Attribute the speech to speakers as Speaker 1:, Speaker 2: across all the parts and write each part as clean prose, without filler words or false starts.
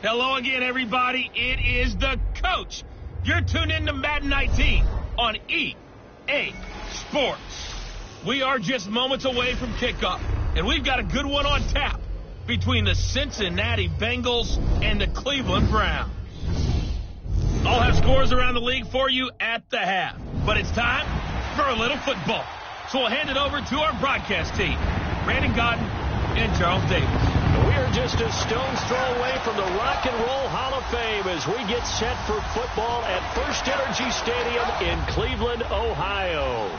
Speaker 1: Hello again, everybody. It is the coach. You're tuned in to Madden 19 on EA Sports. We are just moments away from kickoff, and we've got a good one on tap between the Cincinnati Bengals and the Cleveland Browns. I'll have scores around the league for you at the half, but it's time for a little football. So we'll hand it over to our broadcast team, Brandon Godden and Charles Davis.
Speaker 2: We are just a stone's throw away from the Rock and Roll Hall of Fame as we get set for football at First Energy Stadium in Cleveland, Ohio.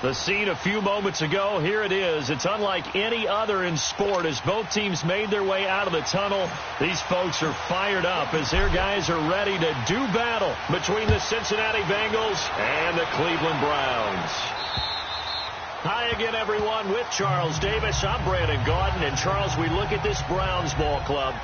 Speaker 2: The scene a few moments ago, here it is. It's unlike any other in sport as both teams made their way out of the tunnel. These folks are fired up as their guys are ready to do battle between the Cincinnati Bengals and the Cleveland Browns. Hi again, everyone, with Charles Davis. I'm Brandon Gaudin, and Charles, we look at this Browns ball club.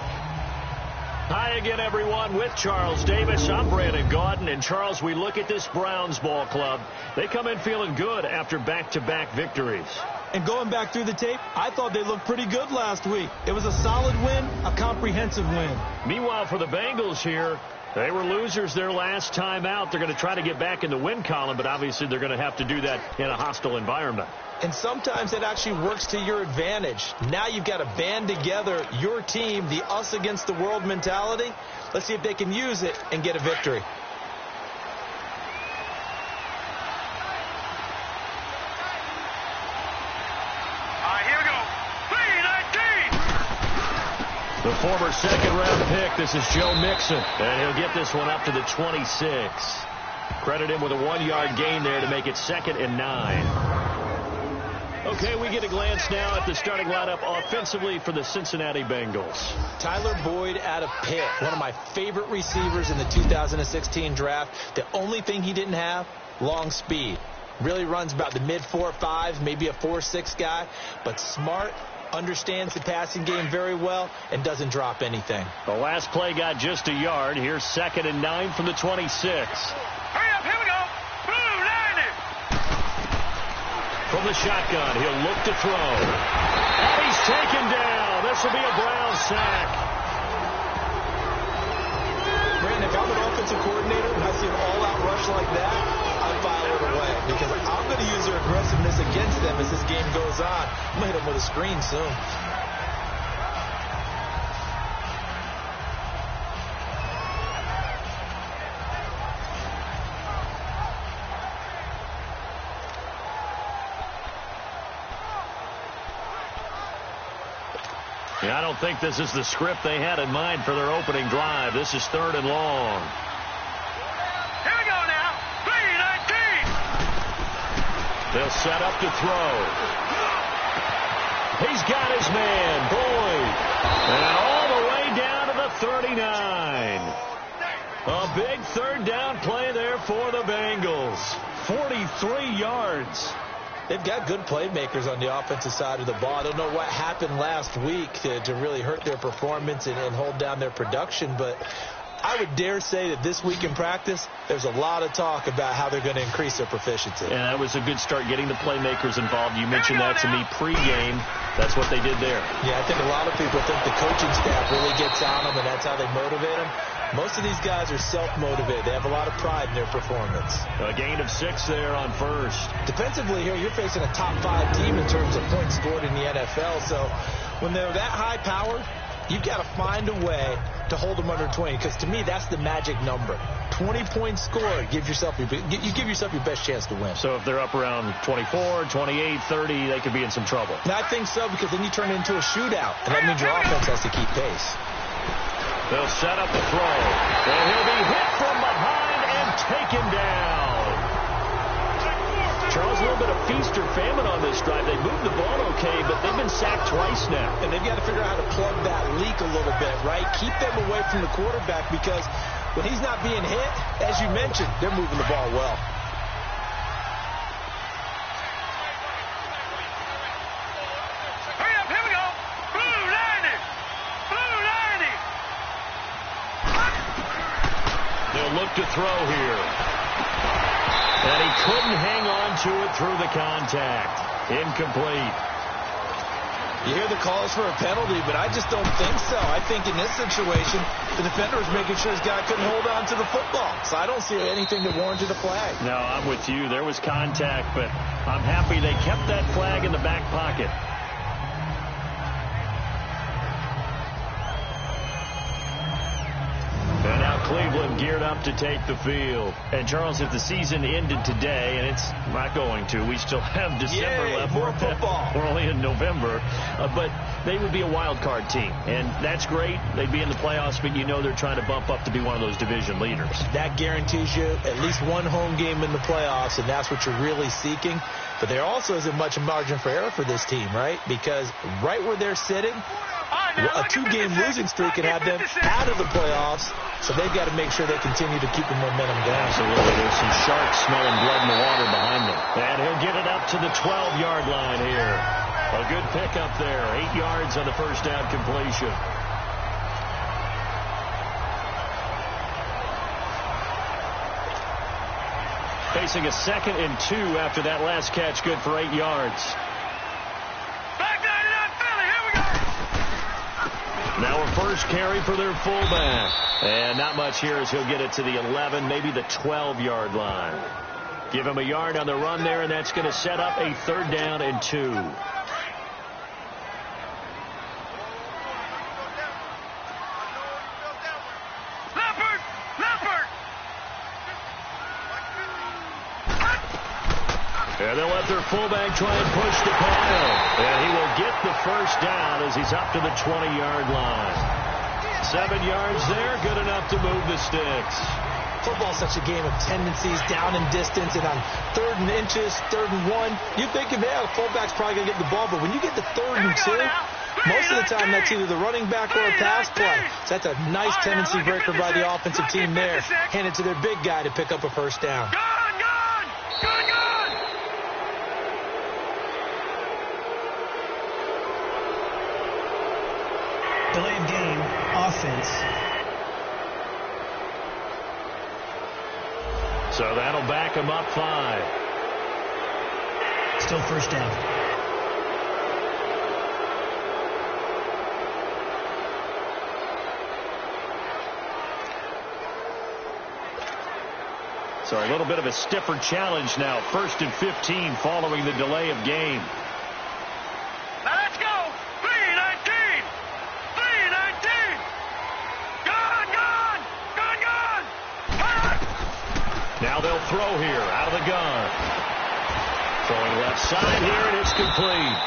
Speaker 2: Hi again, everyone, with Charles Davis. I'm Brandon Gaudin, and Charles, we look at this Browns ball club. They come in feeling good after back-to-back victories.
Speaker 3: And going back through the tape, I thought they looked pretty good last week. It was a solid win, a comprehensive win.
Speaker 2: Meanwhile, for the Bengals here, they were losers their last time out. They're going to try to get back in the win column, but obviously they're going to have to do that in a hostile environment.
Speaker 3: And sometimes it actually works to your advantage. Now you've got to band together your team, the us against the world mentality. Let's see if they can use it and get a victory.
Speaker 2: The former second-round pick, this is Joe Mixon, and he'll get this one up to the 26. Credit him with a 1-yard gain there to make it 2nd and 9. Okay, we get a glance now at the starting lineup offensively for the Cincinnati Bengals.
Speaker 3: Tyler Boyd out of Pitt, one of my favorite receivers in the 2016 draft. The only thing he didn't have, long speed. Really runs about the mid-4.5, maybe a 4.6 guy, but smart. Understands the passing game very well and doesn't drop anything.
Speaker 2: The last play got just a yard. Here's 2nd and 9 from the 26.
Speaker 4: Hurry up, here we go. Blue, line it.
Speaker 2: From the shotgun, he'll look to throw. And he's taken down. This will be a Brown sack.
Speaker 3: Brandon, if I'm an offensive coordinator and I see an all-out rush like that, I file it away because I'm going to use their aggressiveness against them as this game goes on. I'm going to hit them with a screen soon.
Speaker 2: Yeah, I don't think this is the script they had in mind for their opening drive. This is 3rd and long.
Speaker 4: Here we go now. 3-19.
Speaker 2: They'll set up to throw. He's got his man, Boyd. And all the way down to the 39. A big 3rd down play there for the Bengals. 43 yards.
Speaker 3: They've got good playmakers on the offensive side of the ball. I don't know what happened last week to really hurt their performance and hold down their production, but I would dare say that this week in practice, there's a lot of talk about how they're going to increase their proficiency.
Speaker 2: And that was a good start getting the playmakers involved. You mentioned that to me pregame. That's what they did there.
Speaker 3: Yeah, I think a lot of people think the coaching staff really gets on them, and that's how they motivate them. Most of these guys are self-motivated. They have a lot of pride in their performance.
Speaker 2: A gain of 6 there on 1st.
Speaker 3: Defensively here, you're facing a top-5 team in terms of points scored in the NFL. So when they're that high-powered, you've got to find a way to hold them under 20, because to me, that's the magic number. 20 points scored, you give yourself your best chance to win.
Speaker 2: So if they're up around 24, 28, 30, they could be in some trouble.
Speaker 3: And I think so, because then you turn it into a shootout, and that means your offense has to keep pace.
Speaker 2: They'll set up the throw. And he'll be hit from behind and taken down. Charles, a little bit of feast or famine on this drive. They moved the ball okay, but they've been sacked twice now.
Speaker 3: And they've got to figure out how to plug that leak a little bit, right? Keep them away from the quarterback, because when he's not being hit, as you mentioned, they're moving the ball well.
Speaker 4: Hurry up, here we go. Blue, line it. Blue, line it.
Speaker 2: They'll look to throw here. And he couldn't hang on to it through the contact. Incomplete.
Speaker 3: You hear the calls for a penalty, but I just don't think so. I think in this situation, the defender was making sure his guy couldn't hold on to the football. So I don't see anything that warranted a flag.
Speaker 2: No, I'm with you. There was contact, but I'm happy they kept that flag in the back pocket. And now Cleveland geared up to take the field. And, Charles, if the season ended today, and it's not going to, we still have December left.
Speaker 3: More football.
Speaker 2: We're only in November. But they would be a wild card team. And that's great. They'd be in the playoffs, but you know they're trying to bump up to be one of those division leaders.
Speaker 3: That guarantees you at least one home game in the playoffs, and that's what you're really seeking. But there also isn't much margin for error for this team, right? Because right where they're sitting, a two-game losing streak can have them out of the playoffs, so they've got to make sure they continue to keep the momentum going.
Speaker 2: Absolutely. There's some sharks smelling blood in the water behind them. And he'll get it up to the 12-yard line here. A good pickup there. 8 yards on the first down completion. Facing a 2nd and 2 after that last catch. Good for 8 yards. Now a first carry for their fullback. And not much here as he'll get it to the 11, maybe the 12-yard line. Give him a yard on the run there, and that's going to set up a 3rd down and 2. And they'll let their fullback try and push the pile. And he will get the first down as he's up to the 20-yard line. 7 yards there, good enough to move the sticks.
Speaker 3: Football's such a game of tendencies, down and distance, and on 3rd and inches, 3rd and 1, you're thinking, man, the fullback's probably going to get the ball. But when you get to 3rd and 2, most of the time that's either the running back or a pass play. So that's a nice tendency breaker by the offensive team there. Hand it to their big guy to pick up a first down.
Speaker 5: Delayed game, offense.
Speaker 2: So that'll back him up 5.
Speaker 5: Still first down.
Speaker 2: So a little bit of a stiffer challenge now. 1st and 15 following the delay of game.
Speaker 4: Now let's go. 3-19. 3-19. Gone.
Speaker 2: Now they'll throw here out of the gun. Throwing left side here, and it's complete.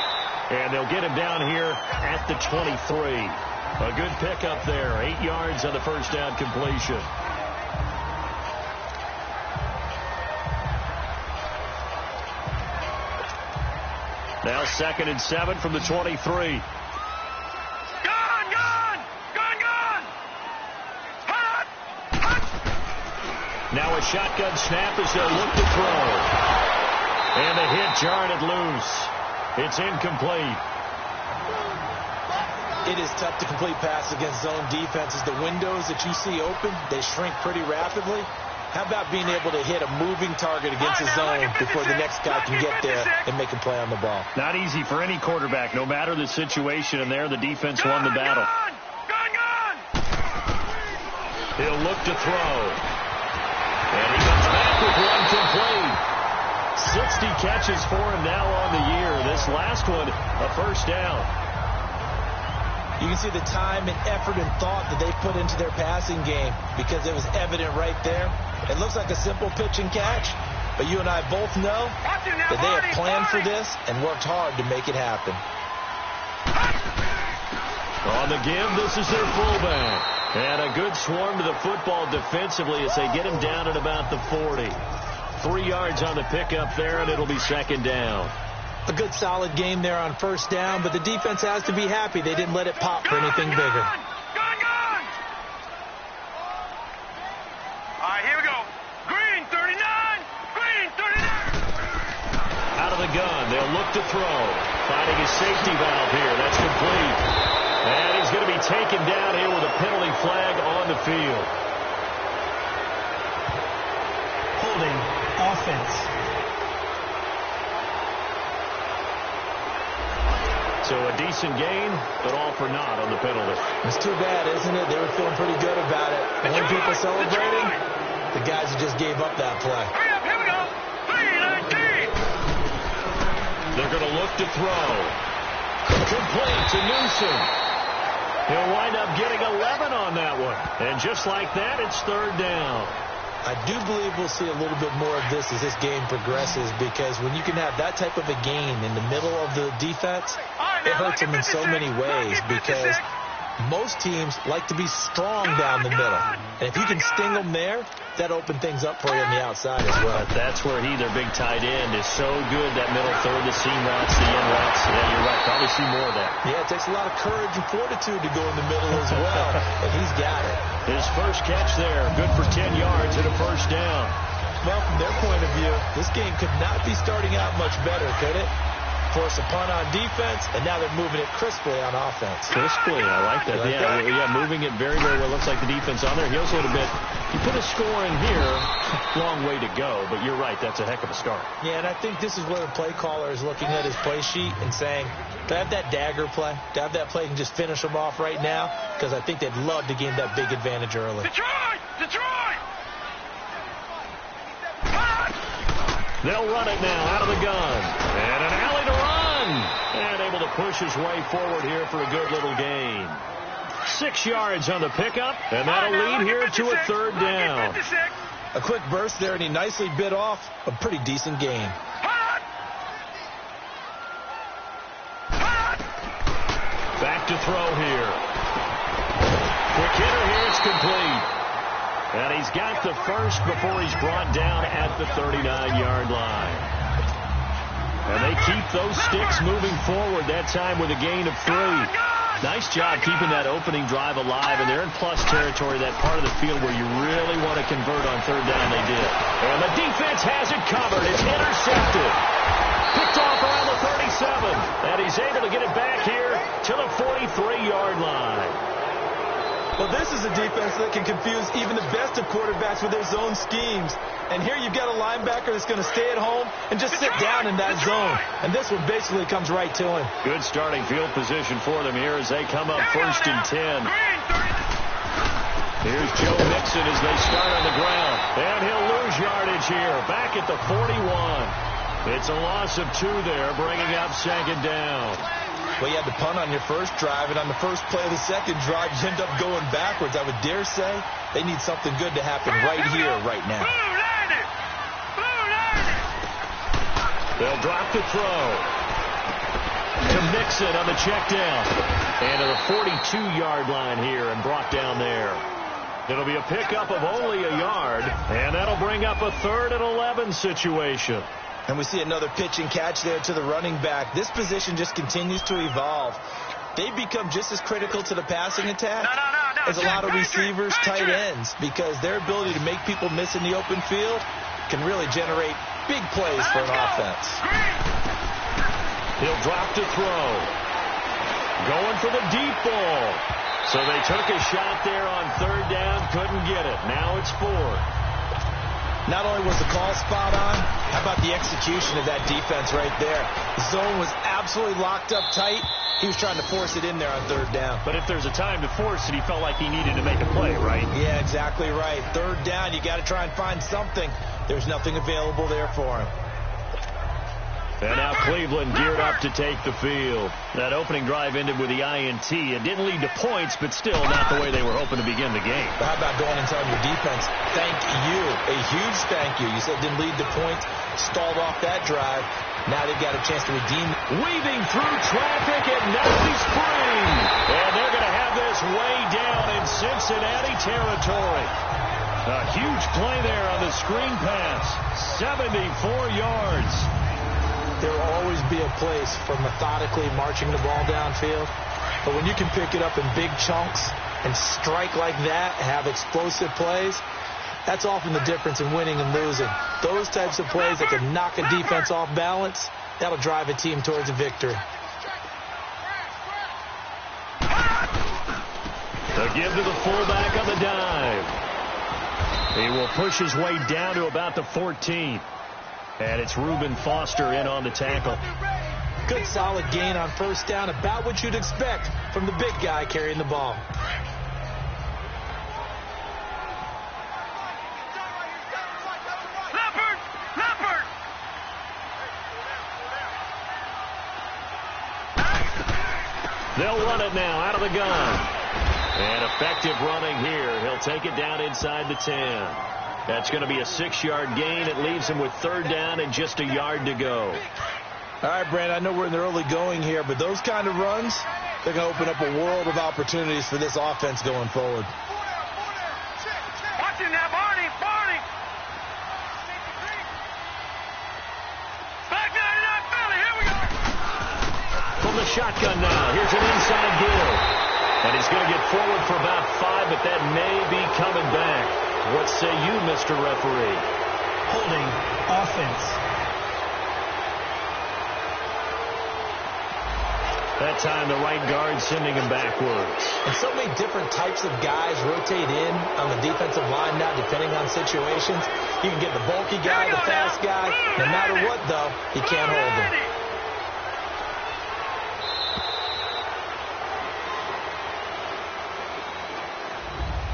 Speaker 2: And they'll get him down here at the 23. A good pickup there. 8 yards on the first down completion. Now 2nd and 7 from the 23. Now a shotgun snap as they'll look to throw. And the hit jarred it loose. It's incomplete.
Speaker 3: It is tough to complete passes against zone defenses. The windows that you see open, they shrink pretty rapidly. How about being able to hit a moving target against a zone before the next guy can get there and make a play on the ball?
Speaker 2: Not easy for any quarterback, no matter the situation, and there the defense won the battle. He'll look to throw. And he comes back with one complete. 60 catches for him now on the year. This last one, a first down.
Speaker 3: You can see the time and effort and thought that they put into their passing game because it was evident right there. It looks like a simple pitch and catch, but you and I both know that they have planned for this and worked hard to make it happen.
Speaker 2: On the give, this is their fullback. And a good swarm to the football defensively as they get him down at about the 40. 3 yards on the pickup there, and it'll be 2nd down.
Speaker 3: A good solid game there on first down, but the defense has to be happy they didn't let it pop for anything bigger.
Speaker 4: All right, here we go. Green 39. Green 39.
Speaker 2: Out of the gun, they'll look to throw. Finding his safety valve here. That's complete. And he's going to be taken down here with a penalty flag on the field.
Speaker 5: Holding, offense.
Speaker 2: So a decent gain, but all for naught on the penalty.
Speaker 3: It's too bad, isn't it? They were feeling pretty good about it. And when people celebrating, the guys who just gave up that play.
Speaker 4: Here we go. 3-19.
Speaker 2: They're going to look to throw. Complete to Newsom. He'll wind up getting 11 on that one. And just like that, it's third down.
Speaker 3: I do believe we'll see a little bit more of this as this game progresses, because when you can have that type of a gain in the middle of the defense, it hurts them in so many ways, because most teams like to be strong down the middle. And if you can sting them there, that opens things up for you on the outside as well.
Speaker 2: But that's where their big tight end, is so good, that middle third, the seam routes, the in routes. Yeah, you're right. Probably see more of that.
Speaker 3: Yeah, it takes a lot of courage and fortitude to go in the middle as well, and he's got it.
Speaker 2: His first catch there, good for 10 yards and a first down.
Speaker 3: Well, from their point of view, this game could not be starting out much better, could it? Force a punt on defense, and now they're moving it crisply on offense.
Speaker 2: Crisply, I like that. Yeah, moving it very, very well. Looks like the defense on there heals a little bit. You put a score in here, long way to go, but you're right, that's a heck of a start.
Speaker 3: Yeah, and I think this is where the play caller is looking at his play sheet and saying, do I have that dagger play? Do I have that play and just finish them off right now? Because I think they'd love to gain that big advantage early.
Speaker 4: Detroit! Detroit!
Speaker 2: They'll run it now out of the gun. And an alley to run. And able to push his way forward here for a good little gain. 6 yards on the pickup, and that'll lead here to a third down.
Speaker 3: A quick burst there, and he nicely bit off a pretty decent gain.
Speaker 2: Back to throw here. Quick hitter here, it's complete. And he's got the first before he's brought down at the 39-yard line. And they keep those sticks moving forward, that time with a gain of 3. Nice job keeping that opening drive alive, and they're in plus territory, that part of the field where you really want to convert on third down. They did. And the defense has it covered. It's intercepted. Picked off around the 37, and he's able to get it back here to the 43-yard line.
Speaker 3: Well, this is a defense that can confuse even the best of quarterbacks with their zone schemes. And here you've got a linebacker that's going to stay at home and just sit down in that zone. And this one basically comes right to him.
Speaker 2: Good starting field position for them here as they come up 1st and 10. Here's Joe Mixon as they start on the ground. And he'll lose yardage here, back at the 41. It's a loss of 2 there, bringing up 2nd down.
Speaker 3: Well, you had the punt on your first drive, and on the first play of the second drive, you end up going backwards. I would dare say they need something good to happen right here, right now.
Speaker 2: They'll drop the throw to Mixon on the check down. And to the 42-yard line here and brought down there. It'll be a pickup of only a yard, and that'll bring up a 3rd and 11 situation.
Speaker 3: And we see another pitch and catch there to the running back. This position just continues to evolve. They become just as critical to the passing attack as a lot of receivers, tight ends, because their ability to make people miss in the open field can really generate big plays for an offense.
Speaker 2: He'll drop to throw. Going for the deep ball. So they took a shot there on 3rd down, couldn't get it. Now it's 4th.
Speaker 3: Not only was the call spot on, how about the execution of that defense right there? The zone was absolutely locked up tight. He was trying to force it in there on 3rd down.
Speaker 2: But if there's a time to force it, he felt like he needed to make a play, right?
Speaker 3: Yeah, exactly right. 3rd down, you got to try and find something. There's nothing available there for him.
Speaker 2: And now Cleveland geared up to take the field. That opening drive ended with the INT. It didn't lead to points, but still not the way they were hoping to begin the game.
Speaker 3: But how about going and telling your defense, thank you, a huge thank you. You said it didn't lead to points, stalled off that drive. Now they've got a chance to redeem.
Speaker 2: Weaving through traffic, and now he's free. And they're going to have this way down in Cincinnati territory. A huge play there on the screen pass. 74 yards.
Speaker 3: There will always be a place for methodically marching the ball downfield. But when you can pick it up in big chunks and strike like that, have explosive plays, that's often the difference in winning and losing. Those types of plays that can knock a defense off balance, that'll drive a team towards a victory.
Speaker 2: The give to the fullback on the dive. He will push his way down to about the 14. And it's Reuben Foster in on the tackle.
Speaker 3: Good solid gain on first down, about what you'd expect from the big guy carrying the ball.
Speaker 2: They'll run it now out of the gun. And effective running here. He'll take it down inside the 10. That's going to be a 6-yard gain. It leaves him with third down and just a yard to go.
Speaker 3: All right, Brand, I know we're in the early going here, but those kind of runs, they're going to open up a world of opportunities for this offense going forward.
Speaker 4: Watch him now, Barney. Back 99 Philly, here we go.
Speaker 2: From the shotgun now, here's an inside give. And he's going to get forward for about 5, but that may be coming back. What say you, Mr. Referee?
Speaker 5: Holding. Offense.
Speaker 2: That time the right guard sending him backwards.
Speaker 3: And so many different types of guys rotate in on the defensive line now, depending on situations. You can get the bulky guy, the fast guy. No matter what, though, he can't hold him.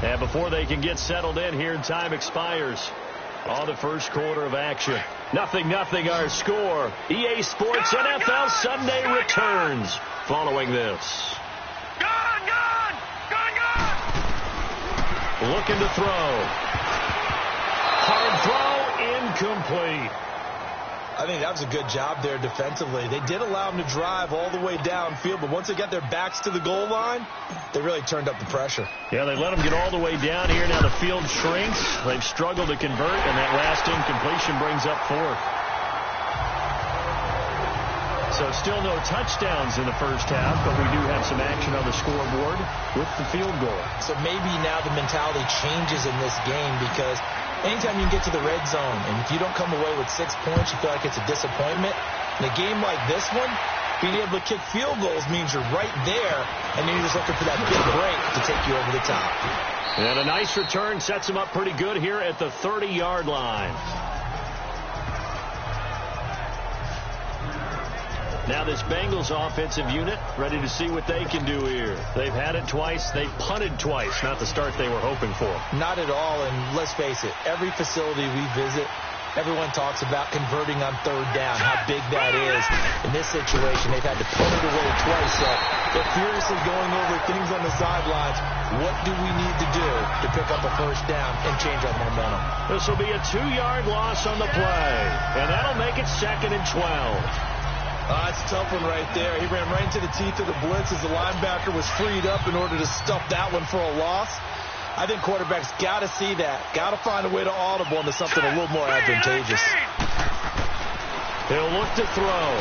Speaker 2: And before they can get settled in here, time expires on the first quarter of action. 0-0 our score. EA Sports NFL Sunday returns following this.
Speaker 4: Gone!
Speaker 2: Looking to throw. Hard throw, incomplete.
Speaker 3: I think that was a good job there defensively. They did allow him to drive all the way downfield, but once they got their backs to the goal line, they really turned up the pressure.
Speaker 2: Yeah, they let him get all the way down here. Now the field shrinks. They've struggled to convert, and that last incompletion brings up 4th. So still no touchdowns in the first half, but we do have some action on the scoreboard with the field goal.
Speaker 3: So maybe now the mentality changes in this game, because anytime you can get to the red zone, and if you don't come away with 6 points, you feel like it's a disappointment. In a game like this one, being able to kick field goals means you're right there, and then you're just looking for that big break to take you over the top.
Speaker 2: And a nice return sets him up pretty good here at the 30-yard line. Now this Bengals offensive unit ready to see what they can do here. They've had it twice. They've punted twice. Not the start they were hoping for.
Speaker 3: Not at all, and let's face it, every facility we visit, everyone talks about converting on third down, how big that is. In this situation, they've had to punt it away twice, so they're furiously going over things on the sidelines. What do we need to do to pick up a first down and change our momentum?
Speaker 2: This will be a 2-yard loss on the play, and that'll make it 2nd and 12.
Speaker 3: That's a tough one right there. He ran right into the teeth of the blitz as the linebacker was freed up in order to stuff that one for a loss. I think quarterbacks got to see that. Got to find a way to audible into something a little more advantageous.
Speaker 2: He'll look to throw.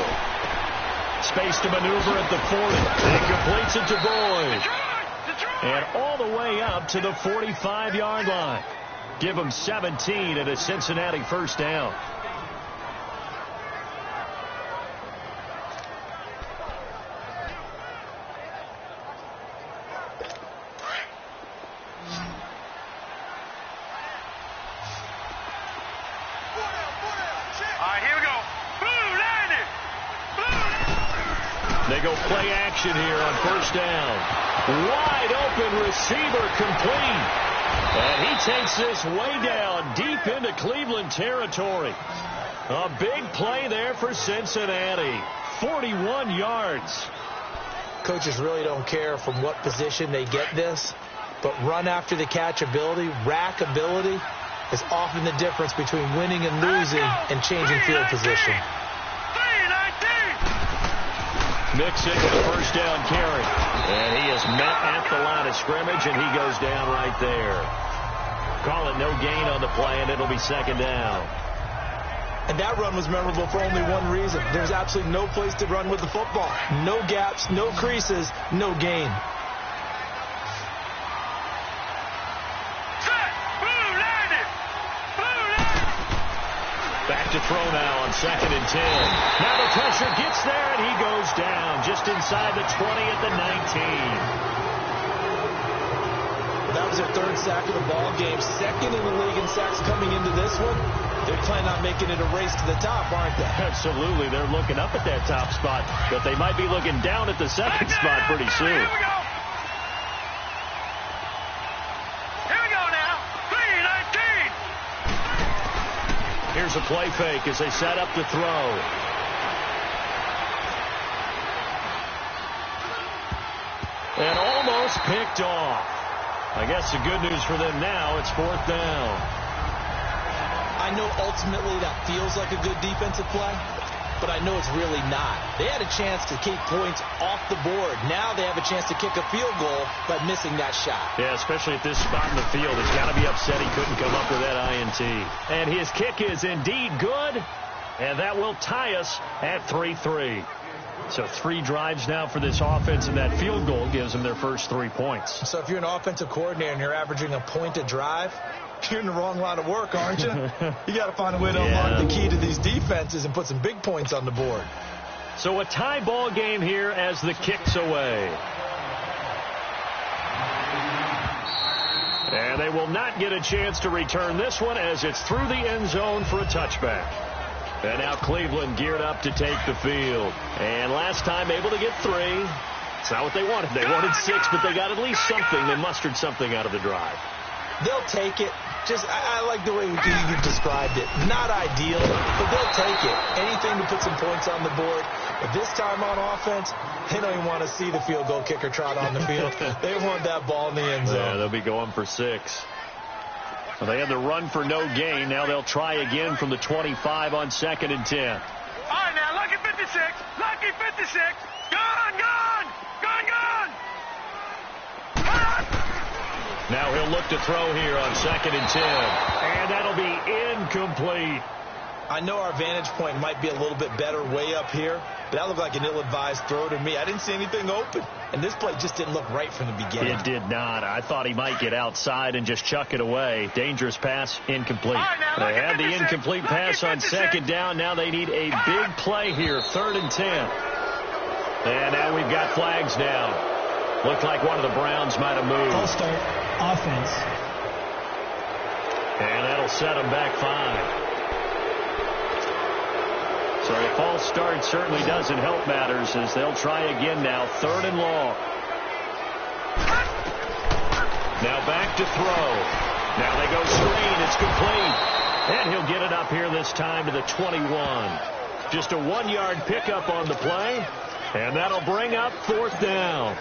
Speaker 2: Space to maneuver at the 40. And he completes it to Boyd. And all the way up to the 45-yard line. Give him 17 and a Cincinnati first down. They go play action here on first down. Wide open receiver complete. And he takes this way down deep into Cleveland territory. A big play there for Cincinnati. 41 yards.
Speaker 3: Coaches really don't care from what position they get this, but run after the catch ability, rack ability, is often the difference between winning and losing and changing field position.
Speaker 2: Mixon with a first down carry. And he is met at the line of scrimmage, and he goes down right there. Call it no gain on the play, and it'll be 2nd down.
Speaker 3: And that run was memorable for only one reason. There's absolutely no place to run with the football. No gaps, no creases, no gain.
Speaker 2: Back to throw now on 2nd and 10. Now the pressure gets there, and he goes down just inside the 20 at the 19.
Speaker 3: That was their 3rd sack of the ball game. 2nd in the league in sacks coming into this one. They're planning on making it a race to the top, aren't they?
Speaker 2: Absolutely. They're looking up at that top spot, but they might be looking down at the second spot pretty soon.
Speaker 4: Here we go. Here we go now. 3-19.
Speaker 2: Here's a play fake as they set up to throw. And almost picked off. I guess the good news for them now, it's 4th down.
Speaker 3: I know ultimately that feels like a good defensive play, but I know it's really not. They had a chance to keep points off the board. Now they have a chance to kick a field goal by missing that shot.
Speaker 2: Yeah, especially at this spot in the field. He's got to be upset he couldn't come up with that INT. And his kick is indeed good, and that will tie us at 3-3. So 3 drives now for this offense, and that field goal gives them their first 3 points.
Speaker 3: So if you're an offensive coordinator and you're averaging a point a drive, you're in the wrong line of work, aren't you? You got to find a way to unlock the key to these defenses and put some big points on the board.
Speaker 2: So a tie ball game here as the kick's away. And they will not get a chance to return this one as it's through the end zone for a touchback. And now Cleveland geared up to take the field. And last time able to get 3. It's not what they wanted. They wanted 6, but they got at least something. They mustered something out of the drive.
Speaker 3: They'll take it. I like the way you described it. Not ideal, but they'll take it. Anything to put some points on the board. But this time on offense, they don't even want to see the field goal kicker trot on the field. They want that ball in the end zone.
Speaker 2: Yeah, they'll be going for 6. Well, they had the run for no gain. Now they'll try again from the 25 on 2nd and 10.
Speaker 4: All right, now, lucky 56. Lucky 56. Gone, gone. Gone, gone.
Speaker 2: Now he'll look to throw here on 2nd and 10. And that'll be incomplete.
Speaker 3: I know our vantage point might be a little bit better way up here, but that looked like an ill-advised throw to me. I didn't see anything open. And this play just didn't look right from the beginning.
Speaker 2: It did not. I thought he might get outside and just chuck it away. Dangerous pass, incomplete. They had the incomplete pass on 2nd down. Now they need a big play here, 3rd and 10. And now we've got flags down. Looked like one of the Browns might have moved.
Speaker 5: False start, offense.
Speaker 2: And that'll set them back 5. So a false start certainly doesn't help matters as they'll try again now, 3rd and long. Now back to throw. Now they go screen. It's complete. And he'll get it up here this time to the 21. Just a 1-yard pickup on the play. And that'll bring up 4th down.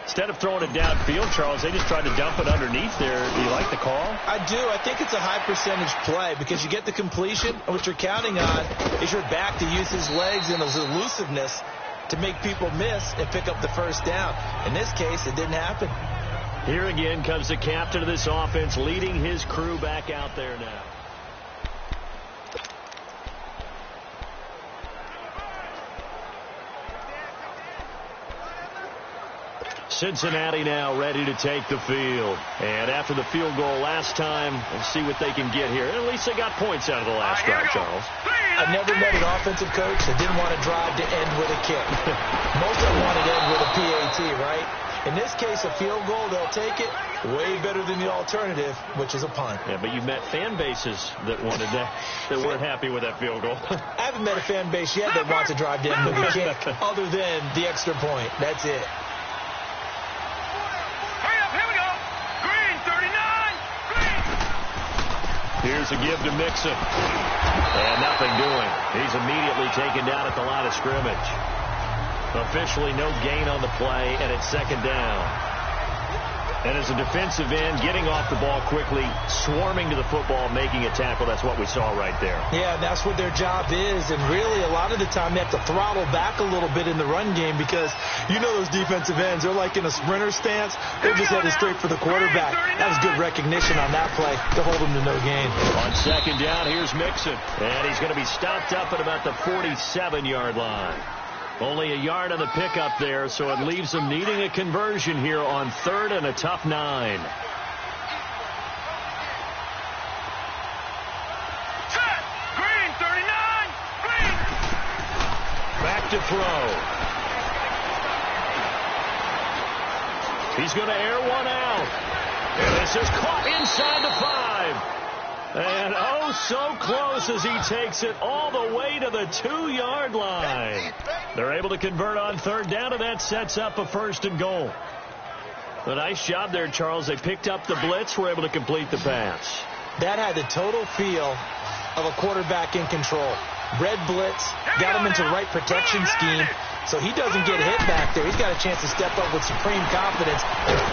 Speaker 2: Instead of throwing it downfield, Charles, they just tried to dump it underneath there. Do you like the call?
Speaker 3: I do. I think it's a high percentage play because you get the completion, and what you're counting on is your back to use his legs and his elusiveness to make people miss and pick up the first down. In this case, it didn't happen.
Speaker 2: Here again comes the captain of this offense leading his crew back out there now. Cincinnati now ready to take the field. And after the field goal last time, let's see what they can get here. At least they got points out of the last drive, Charles.
Speaker 3: I've never met an offensive coach that didn't want to drive to end with a kick. Most of them want to end with a PAT, right? In this case, a field goal, they'll take it. Way better than the alternative, which is a punt.
Speaker 2: Yeah, but you've met fan bases that wanted that, that weren't happy with that field goal.
Speaker 3: I haven't met a fan base yet that wants to drive to end with a kick other than the extra point. That's it.
Speaker 2: Here's a give to Mixon. And nothing doing. He's immediately taken down at the line of scrimmage. Officially no gain on the play, and it's 2nd down. And as a defensive end, getting off the ball quickly, swarming to the football, making a tackle, that's what we saw right there.
Speaker 3: Yeah, that's what their job is. And really, a lot of the time, they have to throttle back a little bit in the run game because you know those defensive ends, they're like in a sprinter stance. They're just headed straight for the quarterback. That was good recognition on that play to hold them to no gain.
Speaker 2: On 2nd down, here's Mixon. And he's going to be stopped up at about the 47-yard line. Only a yard on the pickup there, so it leaves them needing a conversion here on 3rd and a tough 9.
Speaker 4: Set! Green, 39! Green!
Speaker 2: Back to throw. He's going to air one out. And this is caught inside the 5. And oh, so close as he takes it all the way to the 2-yard line. They're able to convert on third down, and that sets up a 1st and goal. A nice job there, Charles. They picked up the blitz, were able to complete the pass.
Speaker 3: That had the total feel of a quarterback in control. Red blitz, got him into the right protection scheme, so he doesn't get hit back there. He's got a chance to step up with supreme confidence.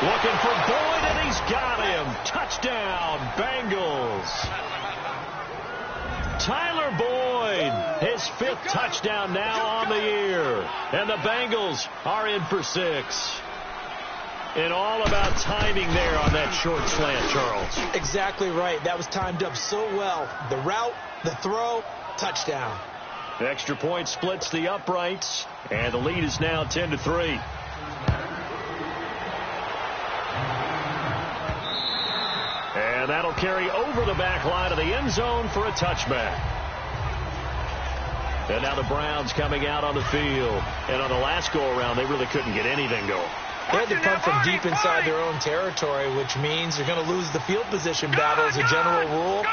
Speaker 2: Looking for Boyd, and he's got him. Touchdown, Bengals. Tyler Boyd, his 5th touchdown now on the year. And the Bengals are in for 6. And all about timing there on that short slant, Charles.
Speaker 3: Exactly right. That was timed up so well. The route, the throw, touchdown.
Speaker 2: Extra point splits the uprights, and the lead is now 10-3. And that'll carry over the back line of the end zone for a touchback. And now the Browns coming out on the field. And on the last go-around, they really couldn't get anything going.
Speaker 3: They had to punt from deep inside their own territory, which means they're going to lose the field position battle as a general rule.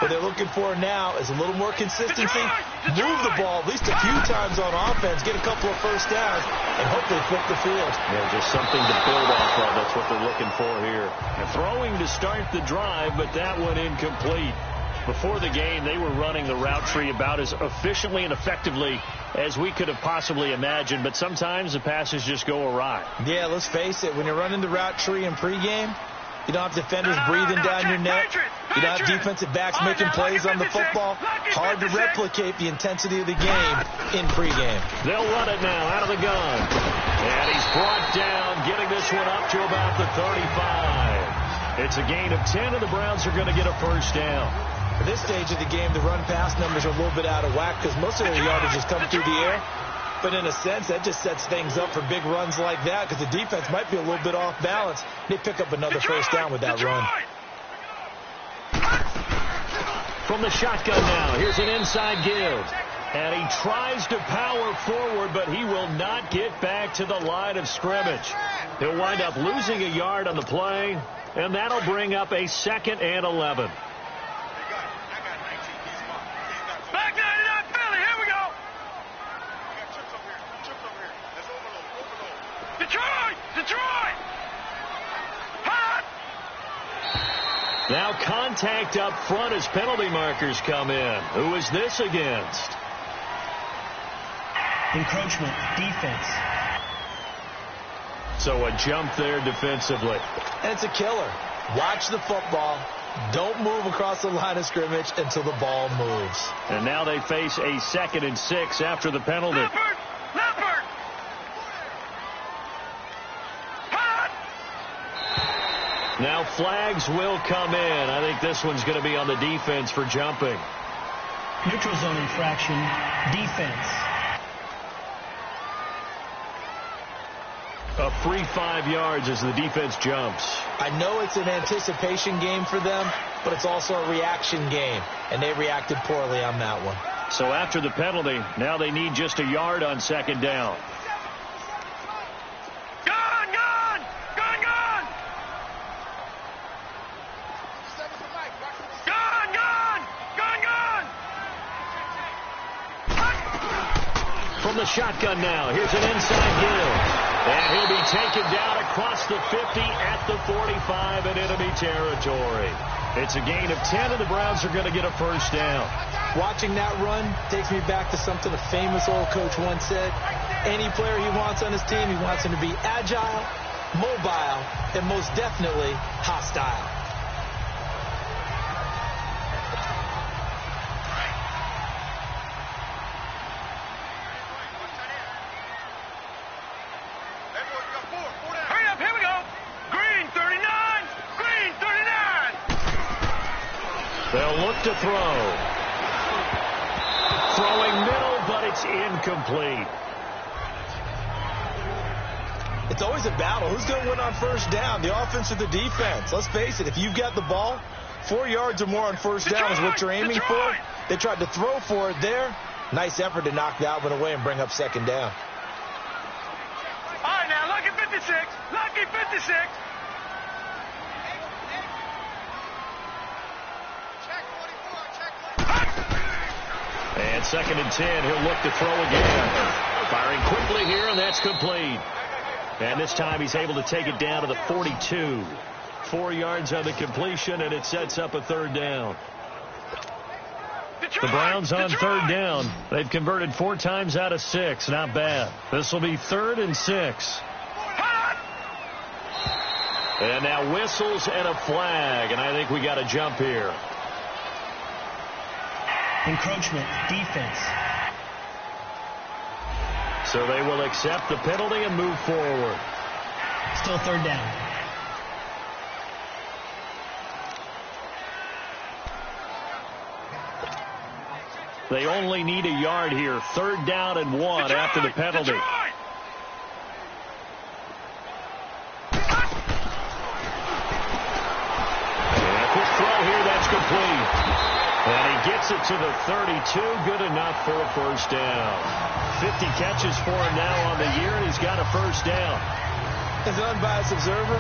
Speaker 3: What they're looking for now is a little more consistency, move the ball at least a few times on offense, get a couple of first downs, and hopefully flip the field.
Speaker 2: Yeah, just something to build off of. That's what they're looking for here. And throwing to start the drive, but that one incomplete. Before the game, they were running the route tree about as efficiently and effectively as we could have possibly imagined, but sometimes the passes just go awry.
Speaker 3: Yeah, let's face it, when you're running the route tree in pregame, you don't have defenders breathing down your neck. You don't have defensive backs making plays on the football. Hard to replicate the intensity of the game in pregame.
Speaker 2: They'll run it now out of the gun. And he's brought down, getting this one up to about the 35. It's a gain of 10, and the Browns are going to get a first down.
Speaker 3: At this stage of the game, the run-pass numbers are a little bit out of whack because most of their yardage is coming through the air. But in a sense, that just sets things up for big runs like that because the defense might be a little bit off balance. They pick up another first down with that run.
Speaker 2: From the shotgun now, here's an inside give. And he tries to power forward, but he will not get back to the line of scrimmage. He'll wind up losing a yard on the play, and that'll bring up a 2nd and 11. Now contact up front as penalty markers come in. Who is this against?
Speaker 5: Encroachment, defense.
Speaker 2: So a jump there defensively.
Speaker 3: And it's a killer. Watch the football. Don't move across the line of scrimmage until the ball moves.
Speaker 2: And now they face a 2nd and 6 after the penalty.
Speaker 4: Leopard!
Speaker 2: Now flags will come in. I think this one's going to be on the defense for jumping.
Speaker 5: Neutral zone infraction, defense.
Speaker 2: A free 5 yards as the defense jumps.
Speaker 3: I know it's an anticipation game for them, but it's also a reaction game, and they reacted poorly on that one.
Speaker 2: So after the penalty, now they need just a yard on 2nd down. From the shotgun now, here's an inside give. And he'll be taken down across the 50 at the 45 in enemy territory. It's a gain of 10, and the Browns are going to get a first down.
Speaker 3: Watching that run takes me back to something a famous old coach once said. Any player he wants on his team, he wants him to be agile, mobile, and most definitely hostile.
Speaker 2: They'll look to throw. Throwing middle, but it's incomplete.
Speaker 3: It's always a battle. Who's going to win on first down, the offense or the defense? Let's face it, if you've got the ball, 4 yards or more on first down is what you're aiming for. They tried to throw for it there. Nice effort to knock that one away and bring up 2nd down.
Speaker 4: All right, now, lucky 56. Lucky 56. Check
Speaker 2: And 2nd and 10, he'll look to throw again. Firing quickly here, and that's complete. And this time he's able to take it down to the 42. 4 yards on the completion, and it sets up a 3rd down. The Browns on 3rd down. They've converted 4 times out of 6. Not bad. This will be 3rd and 6. And now whistles and a flag, and I think we got a jump here.
Speaker 5: Encroachment, defense.
Speaker 2: So they will accept the penalty and move forward.
Speaker 5: Still 3rd down.
Speaker 2: They only need a yard here. 3rd down and 1 after the penalty. And a quick throw here, that's complete. And he gets it to the 32. Good enough for a 1st down. 50 catches for him now on the year, and he's got a 1st down.
Speaker 3: As an unbiased observer,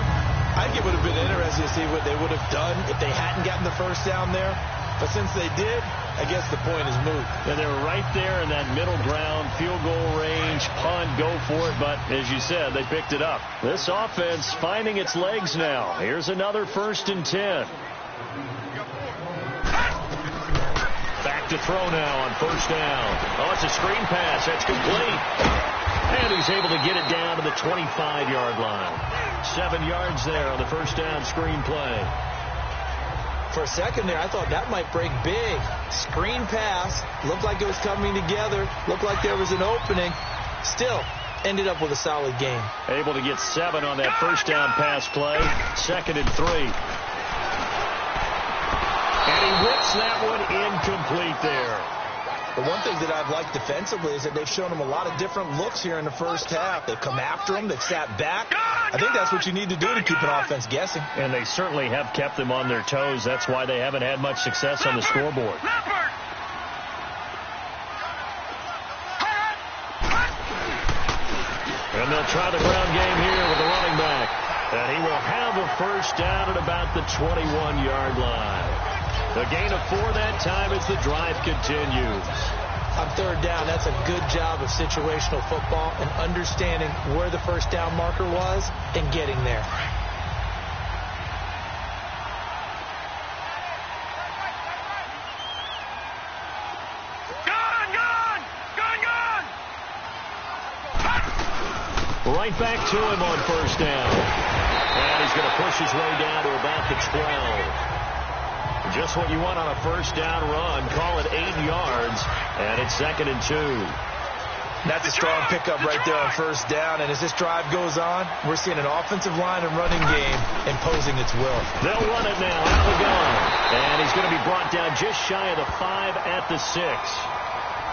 Speaker 3: I think it would have been interesting to see what they would have done if they hadn't gotten the 1st down there. But since they did, I guess the point is moot.
Speaker 2: And they were right there in that middle ground, field goal range, punt, go for it. But as you said, they picked it up. This offense finding its legs now. Here's another 1st and 10. Back to throw now on 1st down. Oh, it's a screen pass. That's complete. And he's able to get it down to the 25-yard line. 7 yards there on the 1st down screen play.
Speaker 3: For a second there, I thought that might break big. Screen pass. Looked like it was coming together. Looked like there was an opening. Still, ended up with a solid game.
Speaker 2: Able to get 7 on that 1st down pass play. 2nd and 3. And he whips that one incomplete there.
Speaker 3: The one thing that I've liked defensively is that they've shown him a lot of different looks here in the 1st half. They've come after him. They've sat back. I think that's what you need to do to keep an offense guessing.
Speaker 2: And they certainly have kept them on their toes. That's why they haven't had much success on the scoreboard. And they'll try the ground game here with the running back. And he will have a 1st down at about the 21-yard line. The gain of 4 that time as the drive continues.
Speaker 3: On 3rd down, that's a good job of situational football and understanding where the 1st down marker was and getting there.
Speaker 2: Right back to him on 1st down. And he's going to push his way down to about the 12. Just what you want on a 1st down run. Call it 8 yards, and it's 2nd and 2.
Speaker 3: That's a strong pickup right there on 1st down, and as this drive goes on, we're seeing an offensive line and running game imposing its will.
Speaker 2: They'll run it now out of the gun, and he's going to be brought down just shy of the 5 at the 6.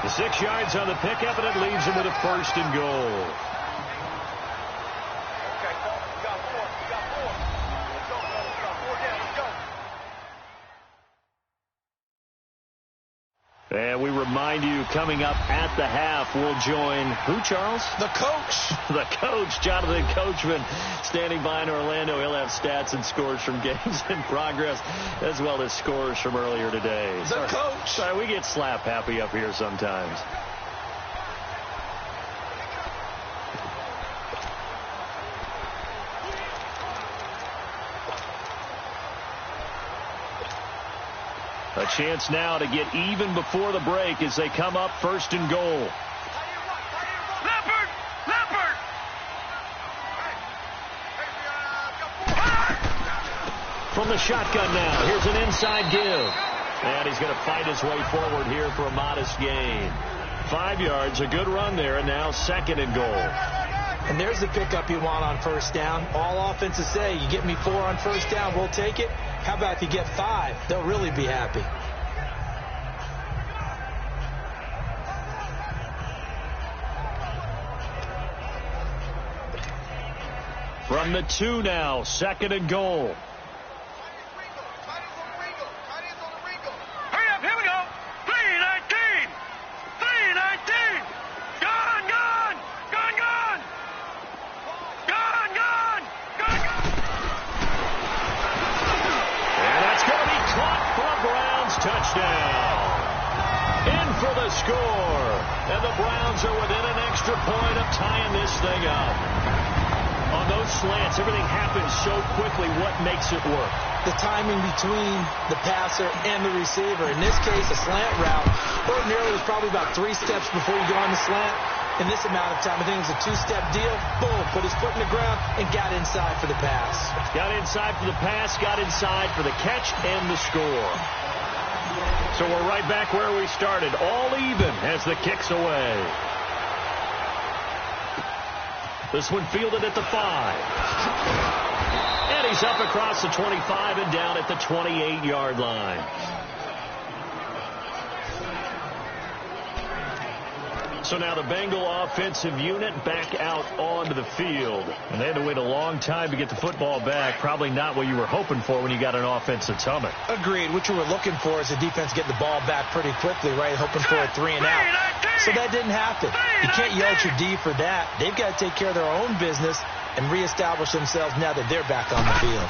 Speaker 2: The 6 yards on the pickup, and it leaves him with a 1st and goal. And we remind you, coming up at the half, we'll join who, Charles?
Speaker 3: The coach.
Speaker 2: The coach, Jonathan Coachman, standing by in Orlando. He'll have stats and scores from games in progress, as well as scores from earlier today.
Speaker 3: The coach.
Speaker 2: Sorry, we get slap happy up here sometimes. A chance now to get even before the break as they come up 1st and goal.
Speaker 4: Leopard! Leopard!
Speaker 2: From the shotgun now, here's an inside give. And he's going to fight his way forward here for a modest gain. 5 yards, a good run there, and now 2nd and goal.
Speaker 3: And there's the pickup you want on 1st down. All offenses say, you get me 4 on 1st down, we'll take it. How about if you get 5? They'll really be happy.
Speaker 2: From the 2 now, 2nd and goal.
Speaker 4: Hurry up, here we go. 319. 319. Gone, gone. Gone, gone. Gone, gone. Gone, gone.
Speaker 2: And that's going to be caught for a Browns touchdown. In for the Dolphins are within an extra point of tying this thing up. On those slants, everything happens so quickly. What makes it work?
Speaker 3: The timing between the passer and the receiver. In this case, a slant route. Ordinarily, it's probably about 3 steps before you go on the slant. In this amount of time, I think it was a 2-step deal. Boom, put his foot in the ground and got inside for the pass.
Speaker 2: Got inside for the pass, got inside for the catch and the score. So we're right back where we started, all even as the kick's away. This one fielded at the 5. And he's up across the 25 and down at the 28-yard line. So now the Bengal offensive unit back out onto the field. And they had to wait a long time to get the football back. Probably not what you were hoping for when you got an offense that's humming.
Speaker 3: Agreed. What you were looking for is the defense getting the ball back pretty quickly, right? Hoping for a 3 and out. So that didn't happen. You can't yell at your D for that. They've got to take care of their own business and reestablish themselves now that they're back on the field.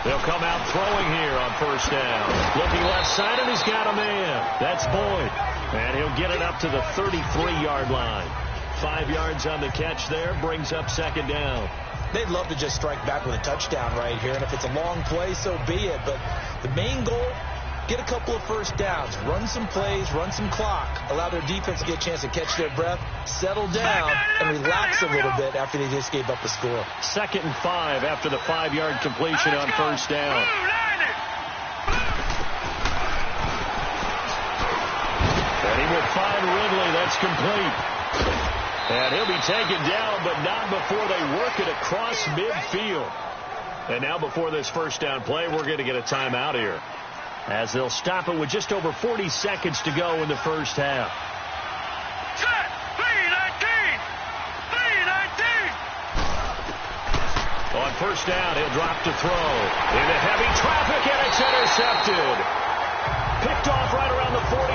Speaker 2: They'll come out throwing here on first down. Looking left side, and he's got a man. That's Boyd. And he'll get it up to the 33-yard line. 5 yards on the catch there, brings up second down.
Speaker 3: They'd love to just strike back with a touchdown right here, and if it's a long play, so be it. But the main goal, get a couple of first downs, run some plays, run some clock, allow their defense to get a chance to catch their breath, settle down, and relax a little bit after they just gave up the score.
Speaker 2: 2nd and 5 after the 5-yard completion on first down. And he will find Ridley. That's complete. And he'll be taken down, but not before they work it across midfield. And now before this first down play, we're going to get a timeout here, as they'll stop it with just over 40 seconds to go in the first half.
Speaker 4: Set! 3-19! 3-19!
Speaker 2: On first down, he'll drop to throw. Into heavy traffic, and it's intercepted. Picked off right around the 43.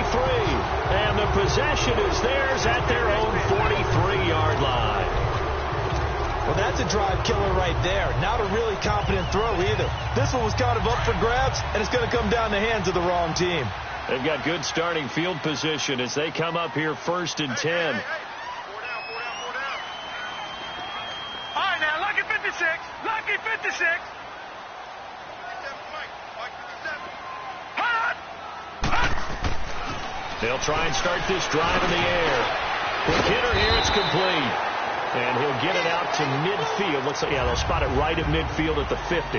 Speaker 2: And the possession is theirs at their own 43-yard line.
Speaker 3: Well, that's a drive killer right there. Not a really confident throw either. This one was kind of up for grabs, and it's going to come down the hands of the wrong team.
Speaker 2: They've got good starting field position as they come up here 1st and 10.
Speaker 4: Four down. All right, now, lucky 56. Lucky 56.
Speaker 2: They'll try and start this drive in the air. Quick hitter here, it's complete. And he'll get it out to midfield. Looks like, yeah, they'll spot it right at midfield at the 50.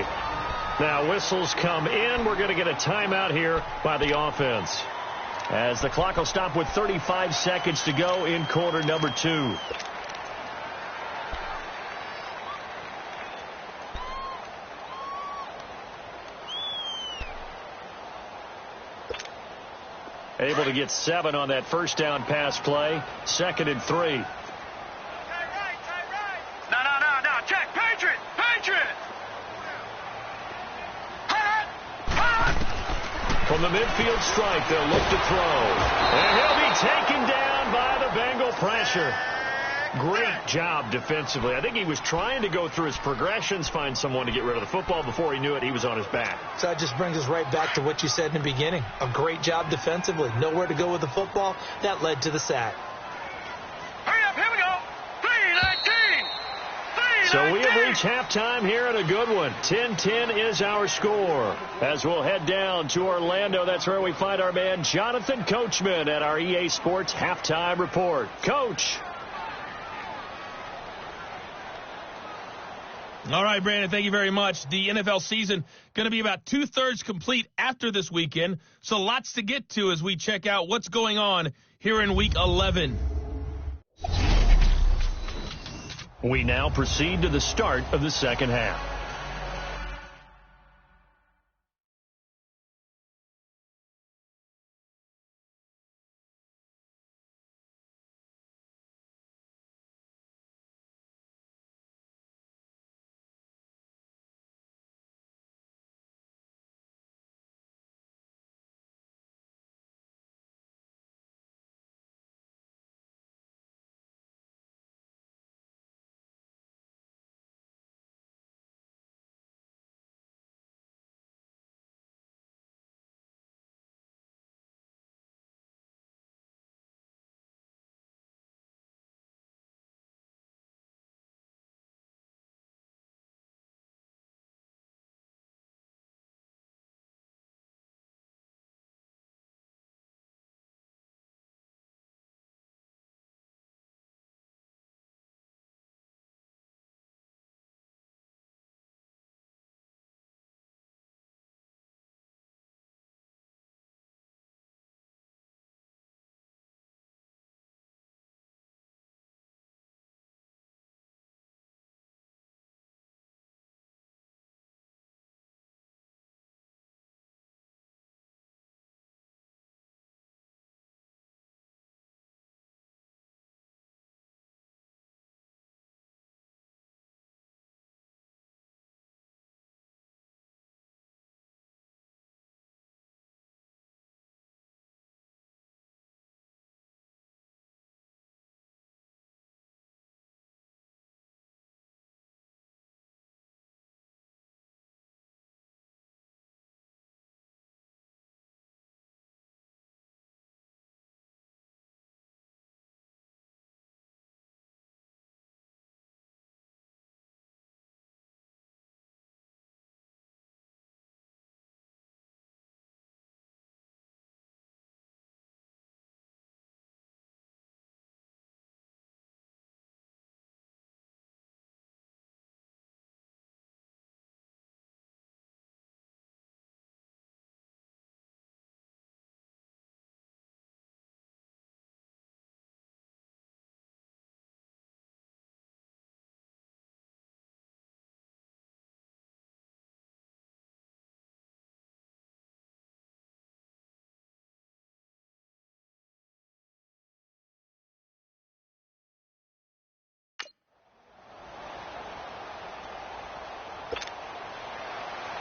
Speaker 2: Now whistles come in. We're going to get a timeout here by the offense, as the clock will stop with 35 seconds to go in quarter number 2. Able to get 7 on that first down pass play. 2nd and 3.
Speaker 4: No. Check. Patriot.
Speaker 2: From the midfield stripe, they'll look to throw. And he'll be taken down by the Bengal pressure. Great job defensively. I think he was trying to go through his progressions, find someone to get rid of the football. Before he knew it, he was on his back.
Speaker 3: So that just brings us right back to what you said in the beginning. A great job defensively. Nowhere to go with the football. That led to the sack.
Speaker 4: Hurry up, here we go. 3-19.
Speaker 2: So we have reached halftime here and a good one. 10-10 is our score. As we'll head down to Orlando, that's where we find our man Jonathan Coachman at our EA Sports Halftime Report. Coach.
Speaker 1: All right, Brandon, thank you very much. The NFL season going to be about 2/3 complete after this weekend, so lots to get to as we check out what's going on here in Week 11.
Speaker 2: We now proceed to the start of the second half.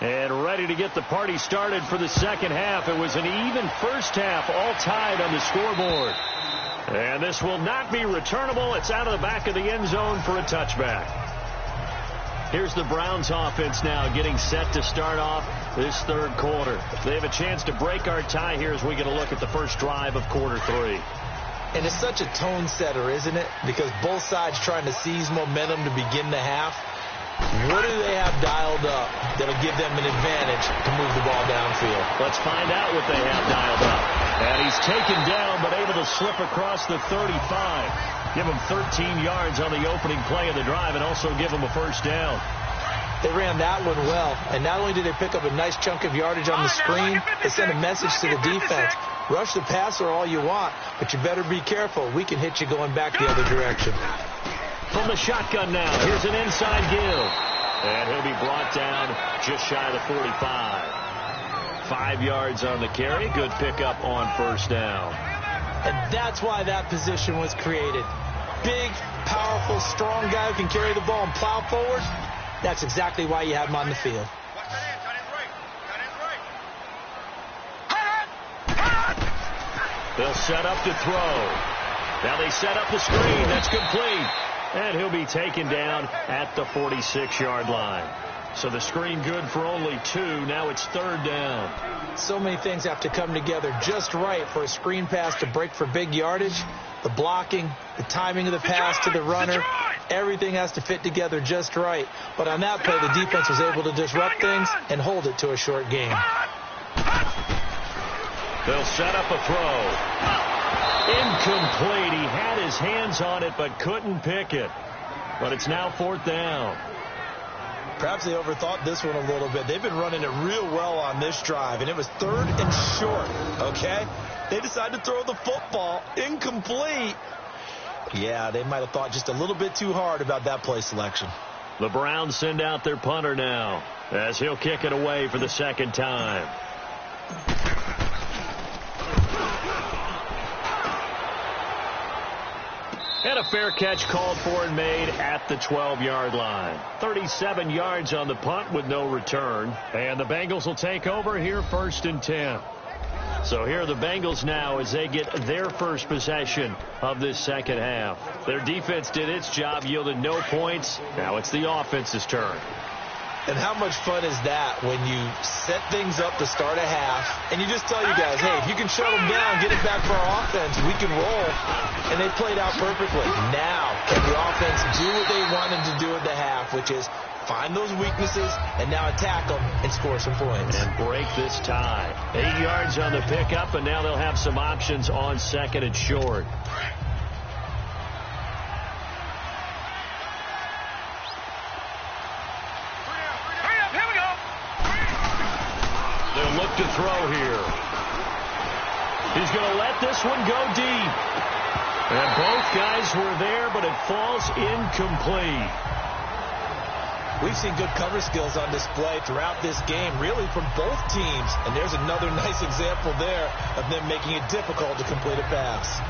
Speaker 2: And ready to get the party started for the second half. It was an even first half, all tied on the scoreboard. And this will not be returnable. It's out of the back of the end zone for a touchback. Here's the Browns offense now getting set to start off this third quarter. They have a chance to break our tie here as we get a look at the first drive of quarter 3.
Speaker 3: And it's such a tone setter, isn't it? Because both sides trying to seize momentum to begin the half. What do they have dialed up that'll give them an advantage to move the ball downfield?
Speaker 2: Let's find out what they have dialed up. And he's taken down but able to slip across the 35. Give him 13 yards on the opening play of the drive and also give him a first down.
Speaker 3: They ran that one well, and not only did they pick up a nice chunk of yardage on the screen, they sent a message to the defense. Rush the passer all you want, but you better be careful. We can hit you going back the other direction.
Speaker 2: From the shotgun now, here's an inside give. And he'll be brought down just shy of the 45. 5 yards on the carry. Good pickup on first down.
Speaker 3: And that's why that position was created. Big, powerful, strong guy who can carry the ball and plow forward. That's exactly why you have him on the field.
Speaker 2: They'll set up to throw. Now they set up the screen. That's complete. And he'll be taken down at the 46-yard line. So the screen good for only 2. Now it's third down.
Speaker 3: So many things have to come together just right for a screen pass to break for big yardage. The blocking, the timing of the pass to the runner, everything has to fit together just right. But on that play, the defense was able to disrupt things and hold it to a short game.
Speaker 2: They'll set up a throw. Incomplete. He had his hands on it but couldn't pick it. But it's now fourth down.
Speaker 3: Perhaps they overthought this one a little bit. They've been running it real well on this drive, and it was third and short, okay? They decided to throw the football. Incomplete. Yeah, they might have thought just a little bit too hard about that play selection.
Speaker 2: The Browns send out their punter now as he'll kick it away for the second time. And a fair catch called for and made at the 12-yard line. 37 yards on the punt with no return. And the Bengals will take over here first and 10. So here are the Bengals now as they get their first possession of this second half. Their defense did its job, yielded no points. Now it's the offense's turn.
Speaker 3: And how much fun is that when you set things up to start a half and you just tell you guys, hey, if you can shut them down, get it back for our offense, we can roll. And they played out perfectly. Now, can the offense do what they wanted to do at the half, which is find those weaknesses and now attack them and score some points.
Speaker 2: And break this tie. 8 yards on the pickup, and now they'll have some options on second and short. They'll look to throw here. He's going to let this one go deep. And both guys were there, but it falls incomplete.
Speaker 3: We've seen good cover skills on display throughout this game, really from both teams. And there's another nice example there of them making it difficult to complete a pass.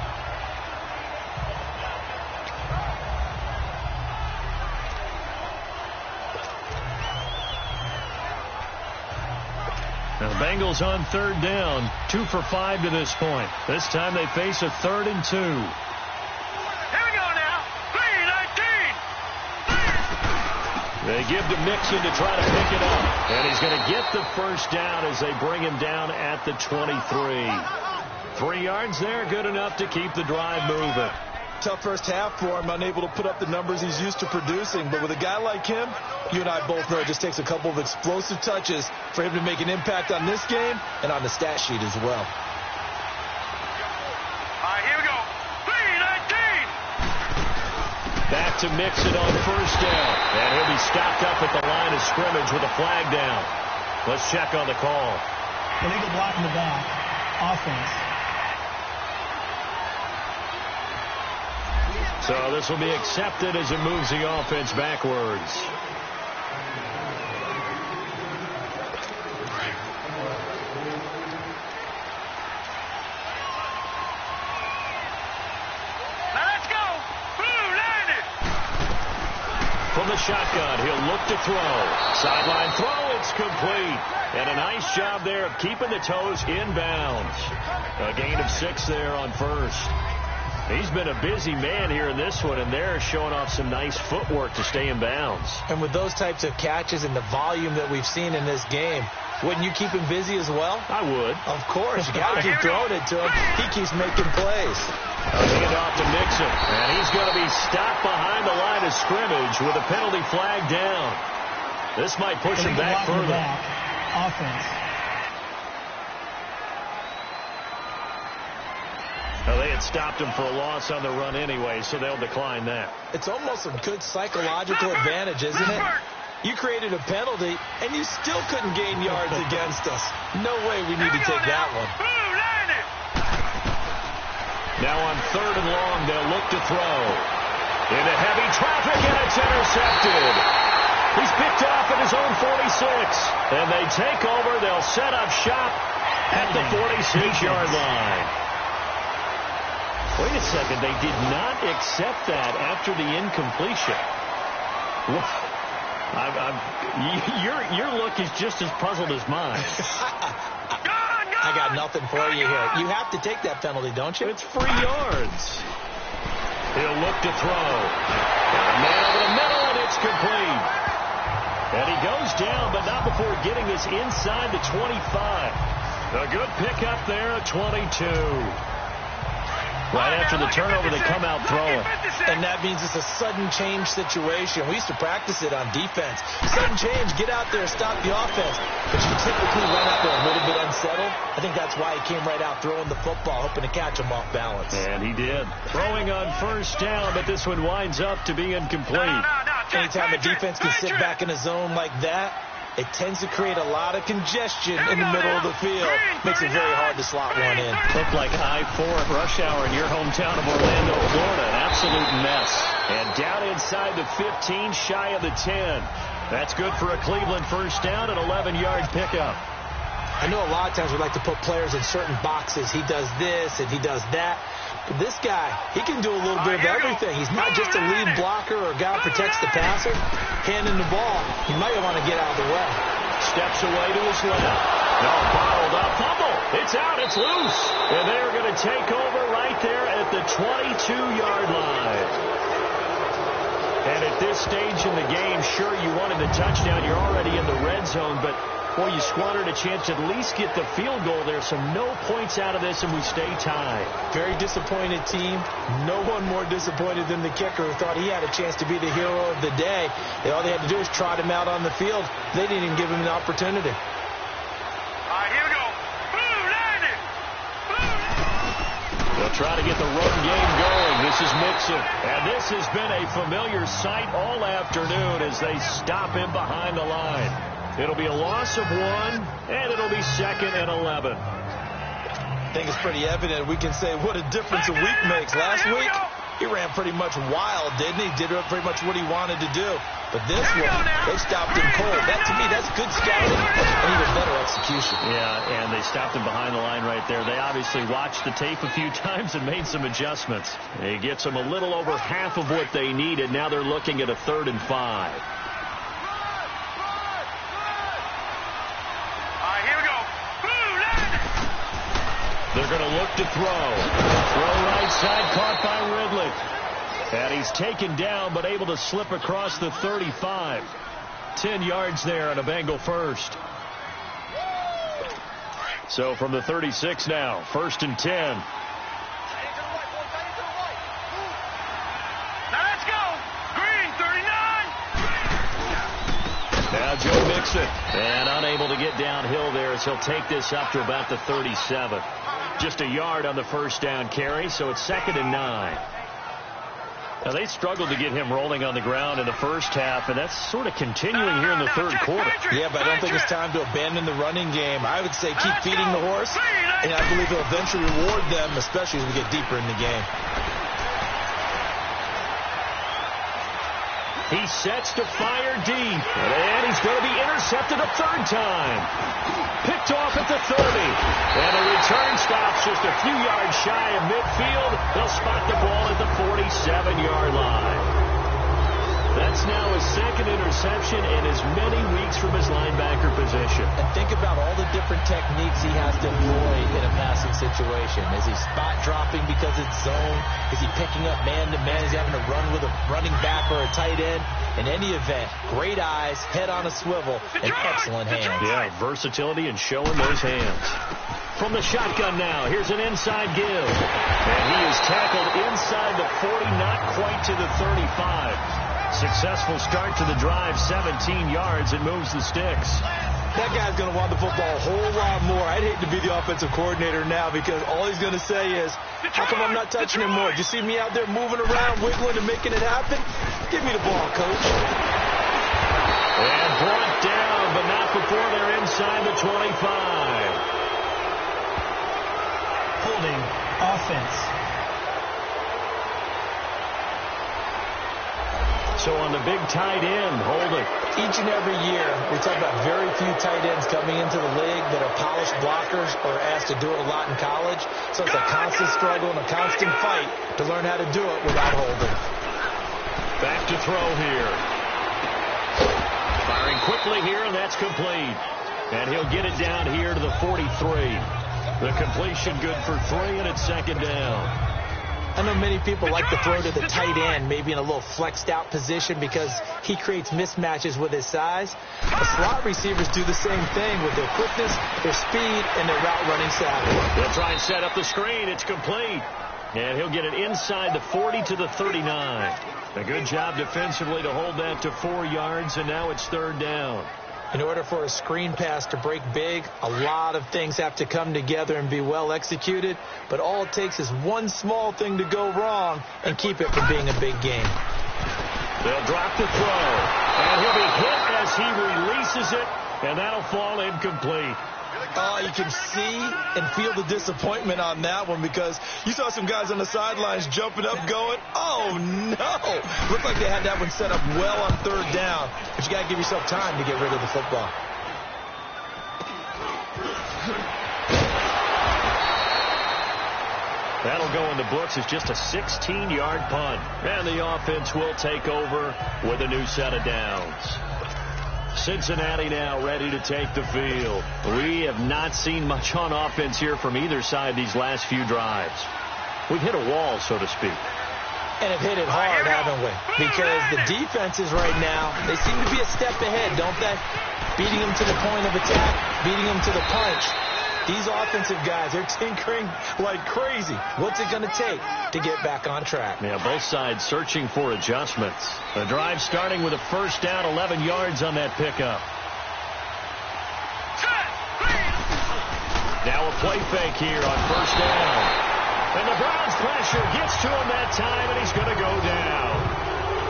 Speaker 2: Now the Bengals on third down, 2 for 5 to this point. This time they face a 3rd and 2.
Speaker 4: Here we go now. 3-19.
Speaker 2: They give to Mixon to try to pick it up. And he's going to get the first down as they bring him down at the 23. 3 yards there, good enough to keep the drive moving.
Speaker 3: Tough first half for him, unable to put up the numbers he's used to producing. But with a guy like him, you and I both know it just takes a couple of explosive touches for him to make an impact on this game and on the stat sheet as well.
Speaker 4: All right, here we go. 3-19.
Speaker 2: Back to Mixon on first down. And he'll be stopped up at the line of scrimmage with a flag down. Let's check on the call.
Speaker 5: Illegal block in the back. Offense.
Speaker 2: So this will be accepted as it moves the offense backwards. from the shotgun. He'll look to throw. Sideline throw. It's complete. And a nice job there of keeping the toes inbounds. A gain of 6 there on first. He's been a busy man here in this one, and they're showing off some nice footwork to stay in bounds.
Speaker 3: And with those types of catches and the volume that we've seen in this game, wouldn't you keep him busy as well?
Speaker 2: I would.
Speaker 3: Of course. You got to keep throwing it to him. He keeps making plays.
Speaker 2: A handoff to Mixon, and he's going to be stopped behind the line of scrimmage with a penalty flag down. This might push him back further.
Speaker 5: Offense.
Speaker 2: Well, they had stopped him for a loss on the run anyway, so they'll decline that.
Speaker 3: It's almost a good psychological advantage, isn't it? You created a penalty, and you still couldn't gain yards against us. No way we need to take that one.
Speaker 2: Now on 3rd and long, they'll look to throw. Into heavy traffic, and it's intercepted. He's picked off at his own 46. And they take over. They'll set up shop at the 46-yard line. Wait a second. They did not accept that after the incompletion. Your look is just as puzzled as mine.
Speaker 3: I got nothing for you here. You have to take that penalty, don't you?
Speaker 2: It's 3 yards. He'll look to throw. Got a man over the middle, and it's complete. And he goes down, but not before getting us inside the 25. A good pickup there at 22. Right after the turnover, they come out throwing.
Speaker 3: And that means it's a sudden change situation. We used to practice it on defense. Sudden change, get out there, stop the offense. But you typically run out there a little bit unsettled. I think that's why he came right out throwing the football, hoping to catch him off balance.
Speaker 2: And he did. Throwing on 1st down, but this one winds up to be incomplete.
Speaker 3: Anytime a defense can sit back in a zone like that, it tends to create a lot of congestion in the middle of the field. Makes it very hard to slot one in.
Speaker 2: Looked like I-4 at rush hour in your hometown of Orlando, Florida. An absolute mess. And down inside the 15, shy of the 10. That's good for a Cleveland 1st down, an 11-yard pickup.
Speaker 3: I know a lot of times we like to put players in certain boxes. He does this and he does that. But this guy, he can do a little bit of everything. He's not just a lead blocker or a guy who protects the passer. Handing the ball, he might want to get out of the way.
Speaker 2: Steps away to his left. No, bottled up. Fumble. It's out. It's loose. And they're going to take over right there at the 22-yard line. And at this stage in the game, sure, you wanted the touchdown. You're already in the red zone, but boy, you squandered a chance to at least get the field goal there. So no points out of this, and we stay tied.
Speaker 3: Very disappointed team. No one more disappointed than the kicker who thought he had a chance to be the hero of the day. All they had to do was trot him out on the field. They didn't even give him an opportunity.
Speaker 4: All right, here we go. Blue landed.
Speaker 2: They'll try to get the run game going. This is Mixon. And this has been a familiar sight all afternoon as they stop him behind the line. It'll be a loss of 1, and it'll be 2nd and 11.
Speaker 3: I think it's pretty evident. We can say what a difference a week makes. Last week, he ran pretty much wild, didn't he? Did pretty much what he wanted to do. But this one, they stopped him cold. That, to me, that's good scouting and even better execution.
Speaker 2: Yeah, and they stopped him behind the line right there. They obviously watched the tape a few times and made some adjustments. He gets them a little over half of what they needed. Now they're looking at a 3rd and 5. They're going to look to throw. Throw right side, caught by Ridley. And he's taken down, but able to slip across the 35. 10 yards there on a Bengal 1st. So from the 36 now, 1st and 10.
Speaker 4: Now let's go. Green, 39.
Speaker 2: Now Joe Mixon. And unable to get downhill there as he'll take this up to about the 37. Just a yard on the 1st down carry, so it's 2nd and 9. Now, they struggled to get him rolling on the ground in the first half, and that's sort of continuing here in the 3rd quarter.
Speaker 3: Yeah, but I don't think it's time to abandon the running game. I would say keep feeding the horse, and I believe he'll eventually reward them, especially as we get deeper in the game.
Speaker 2: He sets to fire deep, and he's going to be intercepted a 3rd time. Picked off at the 30, and a return stops just a few yards shy of midfield. They'll spot the ball at the 47-yard line. That That's now his second interception and as many weeks from his linebacker position.
Speaker 3: And think about all the different techniques he has to employ in a passing situation. Is he spot dropping because it's zone? Is he picking up man-to-man? Is he having to run with a running back or a tight end? In any event, great eyes, head on a swivel, and excellent hands.
Speaker 2: Yeah, versatility and showing those hands. From the shotgun now, here's an inside give. And he is tackled inside the 40, not quite to the 35. Successful start to the drive, 17 yards, and moves the sticks.
Speaker 3: That guy's going to want the football a whole lot more. I'd hate to be the offensive coordinator now because all he's going to say is, how come I'm not touching him more? Do you see me out there moving around, wiggling, and making it happen? Give me the ball, coach.
Speaker 2: And brought down, but not before they're inside the 25.
Speaker 5: Holding offense.
Speaker 2: So on the big tight end, holding.
Speaker 3: Each and every year, we talk about very few tight ends coming into the league that are polished blockers or asked to do it a lot in college. So it's a constant struggle and a constant fight to learn how to do it without holding.
Speaker 2: Back to throw here. Firing quickly here, and that's complete. And he'll get it down here to the 43. The completion good for 3, and it's second down.
Speaker 3: I know many people like to throw to the tight end, maybe in a little flexed out position because he creates mismatches with his size. The slot receivers do the same thing with their quickness, their speed, and their route running savvy.
Speaker 2: They'll try and set up the screen. It's complete. And he'll get it inside the 40 to the 39. A good job defensively to hold that to 4 yards, and now it's third down.
Speaker 3: In order for a screen pass to break big, a lot of things have to come together and be well executed, but all it takes is one small thing to go wrong and keep it from being a big game.
Speaker 2: They'll drop the throw, and he'll be hit as he releases it, and that'll fall incomplete.
Speaker 3: Oh, you can see and feel the disappointment on that one because you saw some guys on the sidelines jumping up going, oh, no. Looked like they had that one set up well on third down, but you got to give yourself time to get rid of the football.
Speaker 2: That'll go in the books as just a 16-yard punt, and the offense will take over with a new set of downs. Cincinnati now ready to take the field. We have not seen much on offense here from either side these last few drives. We've hit a wall, so to speak.
Speaker 3: And have hit it hard, haven't we? Because the defenses right now, they seem to be a step ahead, don't they? Beating them to the point of attack, beating them to the punch. These offensive guys, they're tinkering like crazy. What's it going to take to get back on track?
Speaker 2: Yeah, both sides searching for adjustments. The drive starting with a first down, 11 yards on that pickup. Now a play fake here on first down. And the Browns pressure gets to him that time, and he's going to go down.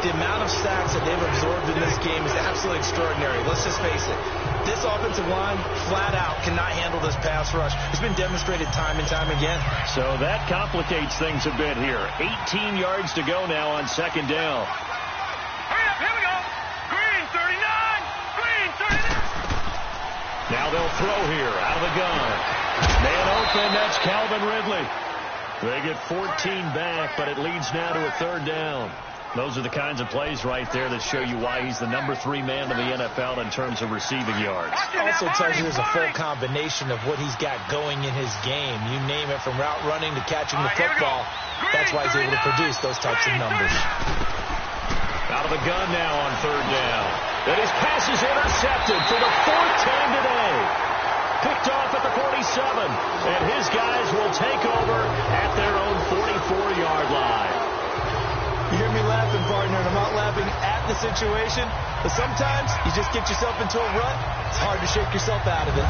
Speaker 3: The amount of sacks that they've absorbed in this game is absolutely extraordinary. Let's just face it. This offensive line, flat out, cannot handle this pass rush. It's been demonstrated time and time again.
Speaker 2: So that complicates things a bit here. 18 yards to go now on second down.
Speaker 4: Hurry up, here we go. Green 39. Green 39.
Speaker 2: Now they'll throw here out of the gun. Man open, that's Calvin Ridley. They get 14 back, but it leads now to a third down. Those are the kinds of plays right there that show you why he's the number 3 man in the NFL in terms of receiving yards.
Speaker 3: Also tells you there's a full combination of what he's got going in his game. You name it, from route running to catching the football. That's why he's able to produce those types of numbers.
Speaker 2: Out of the gun now on third down. And his pass is intercepted for the 4th time today. Picked off at the 47. And his guys will take over at their own 44-yard line.
Speaker 3: You hear me laughing, partner, and I'm not laughing at the situation, but sometimes you just get yourself into a rut. It's hard to shake yourself out of it.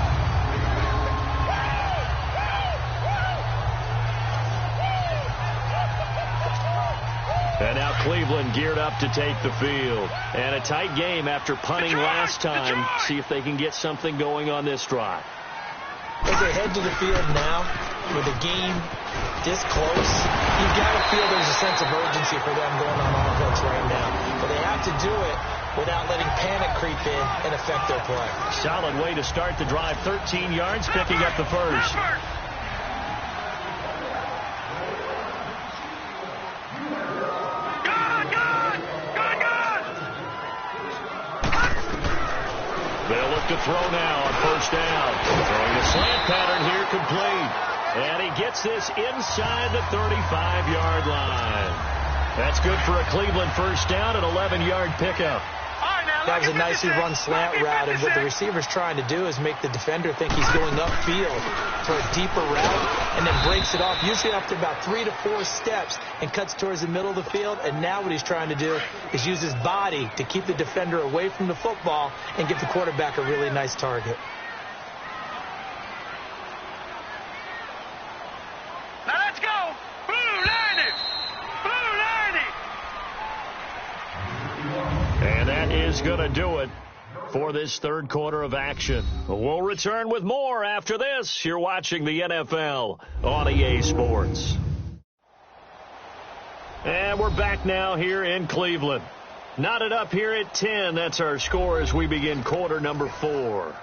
Speaker 2: And now Cleveland geared up to take the field. And a tight game after punting last time. See if they can get something going on this drive.
Speaker 3: As they head to the field now, with the game this close, you've got to feel there's a sense of urgency for them going on offense right now. But they have to do it without letting panic creep in and affect their play.
Speaker 2: Solid way to start the drive. 13 yards, picking up the first. They'll look to throw now on first down. Throwing a slant pattern here, complete. And he gets this inside the 35-yard line. That's good for a Cleveland first down, an 11-yard pickup.
Speaker 3: That was a nicely run slant route, and what the receiver's trying to do is make the defender think he's going upfield for a deeper route, and then breaks it off, usually after about 3 to 4 steps, and cuts towards the middle of the field. And now what he's trying to do is use his body to keep the defender away from the football and give the quarterback a really nice target.
Speaker 4: Now let's go. Blue 90. Blue 90.
Speaker 2: And that is going to do it for this third quarter of action. We'll return with more after this. You're watching the NFL on EA Sports. And we're back now here in Cleveland. Knotted up here at 10. That's our score as we begin quarter number 4.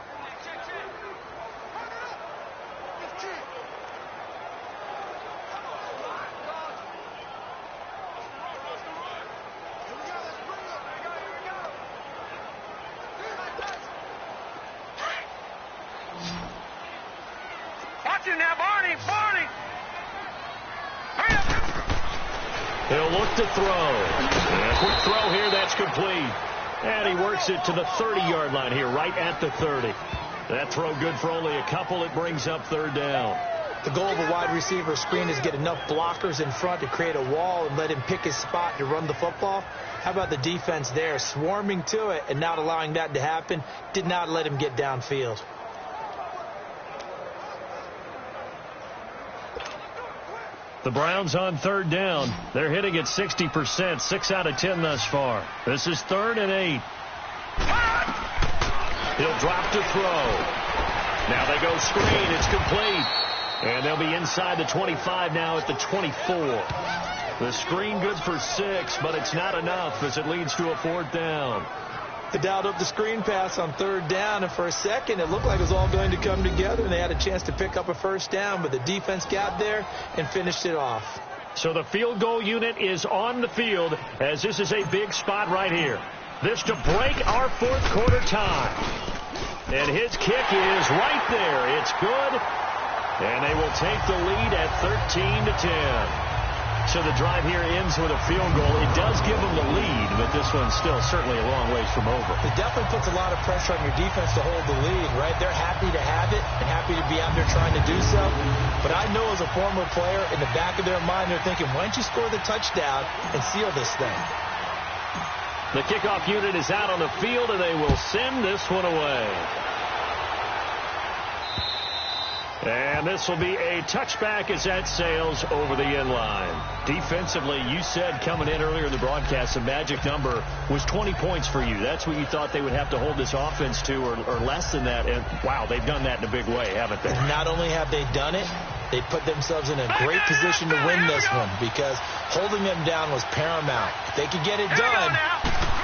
Speaker 2: He'll look to throw. And a quick throw here, that's complete. And he works it to the 30-yard line here, right at the 30. That throw good for only a couple. It brings up third down.
Speaker 3: The goal of a wide receiver screen is get enough blockers in front to create a wall and let him pick his spot to run the football. How about the defense there, swarming to it and not allowing that to happen? Did not let him get downfield.
Speaker 2: The Browns on third down. They're hitting at 60%, 6 out of 10 thus far. This is 3rd and 8. He'll drop to throw. Now they go screen. It's complete. And they'll be inside the 25 now at the 24. The screen good for 6, but it's not enough as it leads to a 4th down.
Speaker 3: They dialed up the screen pass on third down, and for a second it looked like it was all going to come together, and they had a chance to pick up a first down, but the defense got there and finished it off.
Speaker 2: So the field goal unit is on the field as this is a big spot right here. This to break our 4th quarter tie. And his kick is right there. It's good. And they will take the lead at 13-10. So the drive here ends with a field goal. It does give them the lead, but this one's still certainly a long ways from over.
Speaker 3: It definitely puts a lot of pressure on your defense to hold the lead, right? They're happy to have it and happy to be out there trying to do so. But I know as a former player, in the back of their mind, they're thinking, why don't you score the touchdown and seal this thing?
Speaker 2: The kickoff unit is out on the field, and they will send this one away. And this will be a touchback as that sails over the end line. Defensively, you said coming in earlier in the broadcast, the magic number was 20 points for you. That's what you thought they would have to hold this offense to, or less than that. And, wow, they've done that in a big way, haven't they?
Speaker 3: Not only have they done it, they put themselves in a great position to win this one because holding them down was paramount. If they could get it done,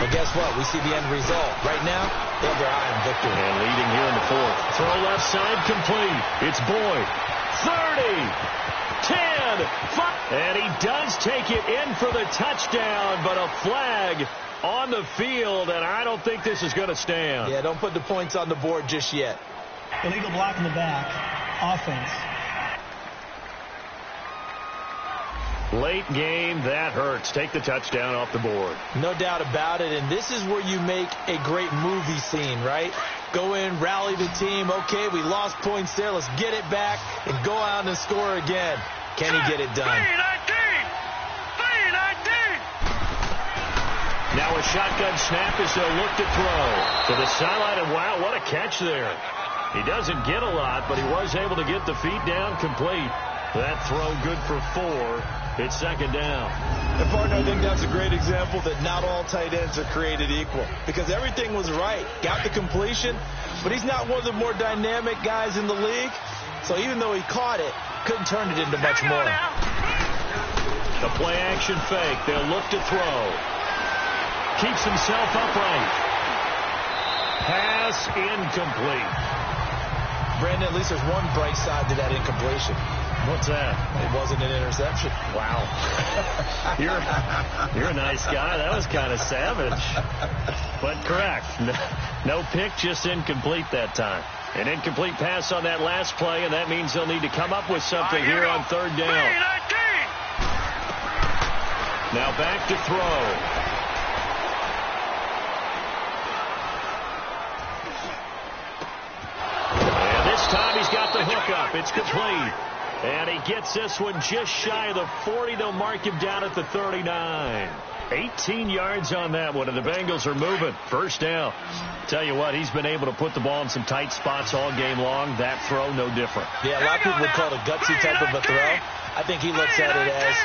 Speaker 3: but guess what? We see the end result. Right now, they have their eye on victory.
Speaker 2: And leading here in the 4th. Throw left side complete. It's Boyd. 30, 10, 5. And he does take it in for the touchdown, but a flag on the field, and I don't think this is going to stand.
Speaker 3: Yeah, don't put the points on the board just yet.
Speaker 5: Illegal block in the back. Offense.
Speaker 2: Late game, that hurts. Take the touchdown off the board.
Speaker 3: No doubt about it, and this is where you make a great movie scene, right? Go in, rally the team. Okay, we lost points there. Let's get it back and go out and score again. Can he get it done?
Speaker 4: 3-19!
Speaker 2: Now a shotgun snap as they'll look to throw. To the sideline, and wow, what a catch there. He doesn't get a lot, but he was able to get the feet down complete. That throw good for 4. It's 2nd down.
Speaker 3: And, partner, I think that's a great example that not all tight ends are created equal because everything was right. Got the completion, but he's not one of the more dynamic guys in the league. So even though he caught it, couldn't turn it into much more.
Speaker 2: The play-action fake. They'll look to throw. Keeps himself upright. Pass incomplete.
Speaker 3: Brandon, at least there's one bright side to that incompletion.
Speaker 2: What's that?
Speaker 3: It wasn't an interception.
Speaker 2: Wow. You're a nice guy. That was kind of savage. but correct. No pick, just incomplete that time. An incomplete pass on that last play, and that means they'll need to come up with something here on third down. Now back to throw. And this time he's got the hook up. It's complete. And he gets this one just shy of the 40. They'll mark him down at the 39. 18 yards on that one, and the Bengals are moving. First down. Tell you what, he's been able to put the ball in some tight spots all game long. That throw, no different.
Speaker 3: Yeah, a lot of people would call it a gutsy type of a throw. I think he looks at it as,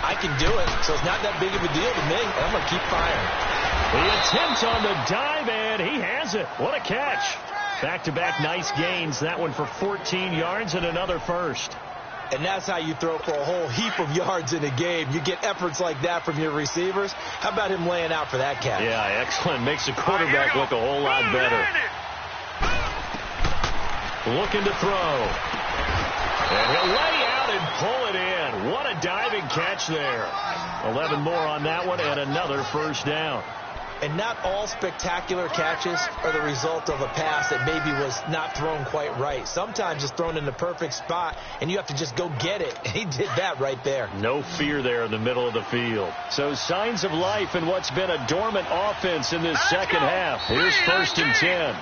Speaker 3: I can do it, so it's not that big of a deal to me, and I'm going to keep firing.
Speaker 2: The attempt on the dive, and he has it. What a catch. Back-to-back nice gains. That one for 14 yards and another first.
Speaker 3: And that's how you throw for a whole heap of yards in a game. You get efforts like that from your receivers. How about him laying out for that catch?
Speaker 2: Yeah, excellent. Makes the quarterback look a whole lot better. Looking to throw. And he'll lay out and pull it in. What a diving catch there. 11 more on that one and another first down.
Speaker 3: And not all spectacular catches are the result of a pass that maybe was not thrown quite right. Sometimes it's thrown in the perfect spot, and you have to just go get it. He did that right there.
Speaker 2: No fear there in the middle of the field. So signs of life in what's been a dormant offense in this second half. Here's first and 10.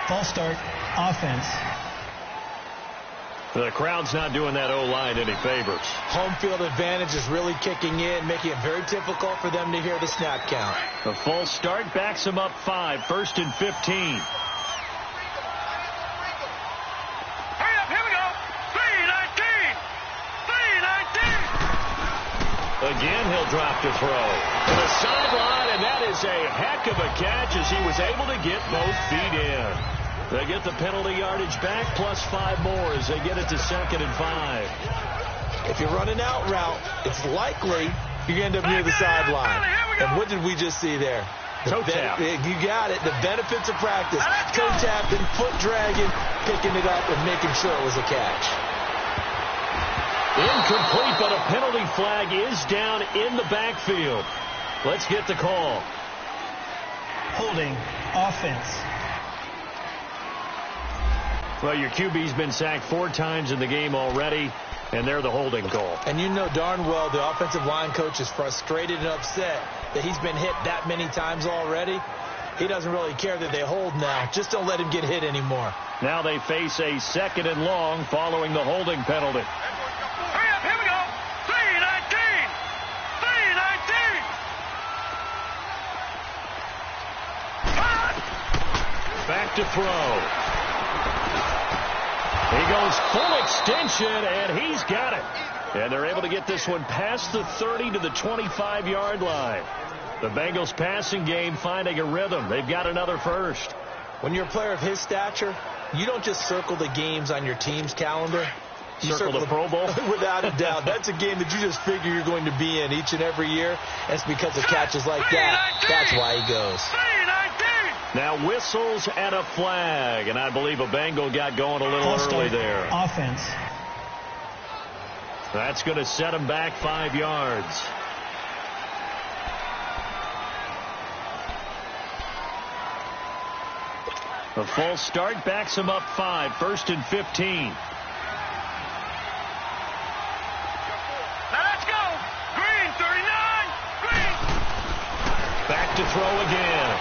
Speaker 5: False start, offense.
Speaker 2: The crowd's not doing that O-line any favors.
Speaker 3: Home field advantage is really kicking in, making it very difficult for them to hear the snap count.
Speaker 2: The false start backs them up 5, first and 15.
Speaker 4: Hurry up, here we go. 3-19.
Speaker 2: Again, he'll drop to throw. To the sideline, and that is a heck of a catch as he was able to get both feet in. They get the penalty yardage back, plus 5 more as they get it to 2nd and 5.
Speaker 3: If you're running out route, it's likely you're going to end up near the sideline. And what did we just see there?
Speaker 2: Toe tap.
Speaker 3: You got it. The benefits of practice. Toe tapping, foot dragging, picking it up, and making sure it was a catch.
Speaker 2: Incomplete, but a penalty flag is down in the backfield. Let's get the call.
Speaker 5: Holding, offense.
Speaker 2: Well, your QB's been sacked 4 times in the game already, and they're the holding call.
Speaker 3: And you know darn well the offensive line coach is frustrated and upset that he's been hit that many times already. He doesn't really care that they hold now. Just don't let him get hit anymore.
Speaker 2: Now they face a 2nd and long following the holding penalty.
Speaker 4: Hurry up, here we go. 3-19.
Speaker 2: Back to throw. He goes full extension, and he's got it. And they're able to get this one past the 30 to the 25-yard line. The Bengals passing game finding a rhythm. They've got another first.
Speaker 3: When you're a player of his stature, you don't just circle the games on your team's calendar. You
Speaker 2: circle the Pro Bowl?
Speaker 3: Without a doubt. That's a game that you just figure you're going to be in each and every year. And it's because of catches like that. That's why he goes.
Speaker 2: Now whistles and a flag. And I believe a Bengal got going a little early there.
Speaker 5: Offense.
Speaker 2: That's going to set him back 5 yards. The false start backs him up 5, first and 15. Back to throw again.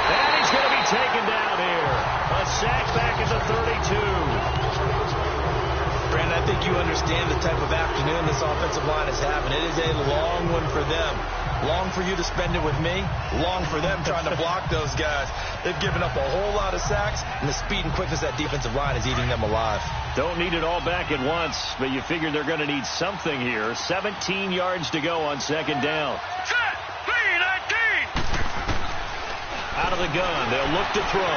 Speaker 2: And he's going to be taken down here. A sack back at the 32.
Speaker 3: Brandon, I think you understand the type of afternoon this offensive line is having. It is a long one for them. Long for you to spend it with me. Long for them trying to block those guys. They've given up a whole lot of sacks, and the speed and quickness of that defensive line is eating them alive.
Speaker 2: Don't need it all back at once, but you figure they're going to need something here. 17 yards to go on 2nd down. Out of the gun, they'll look to throw.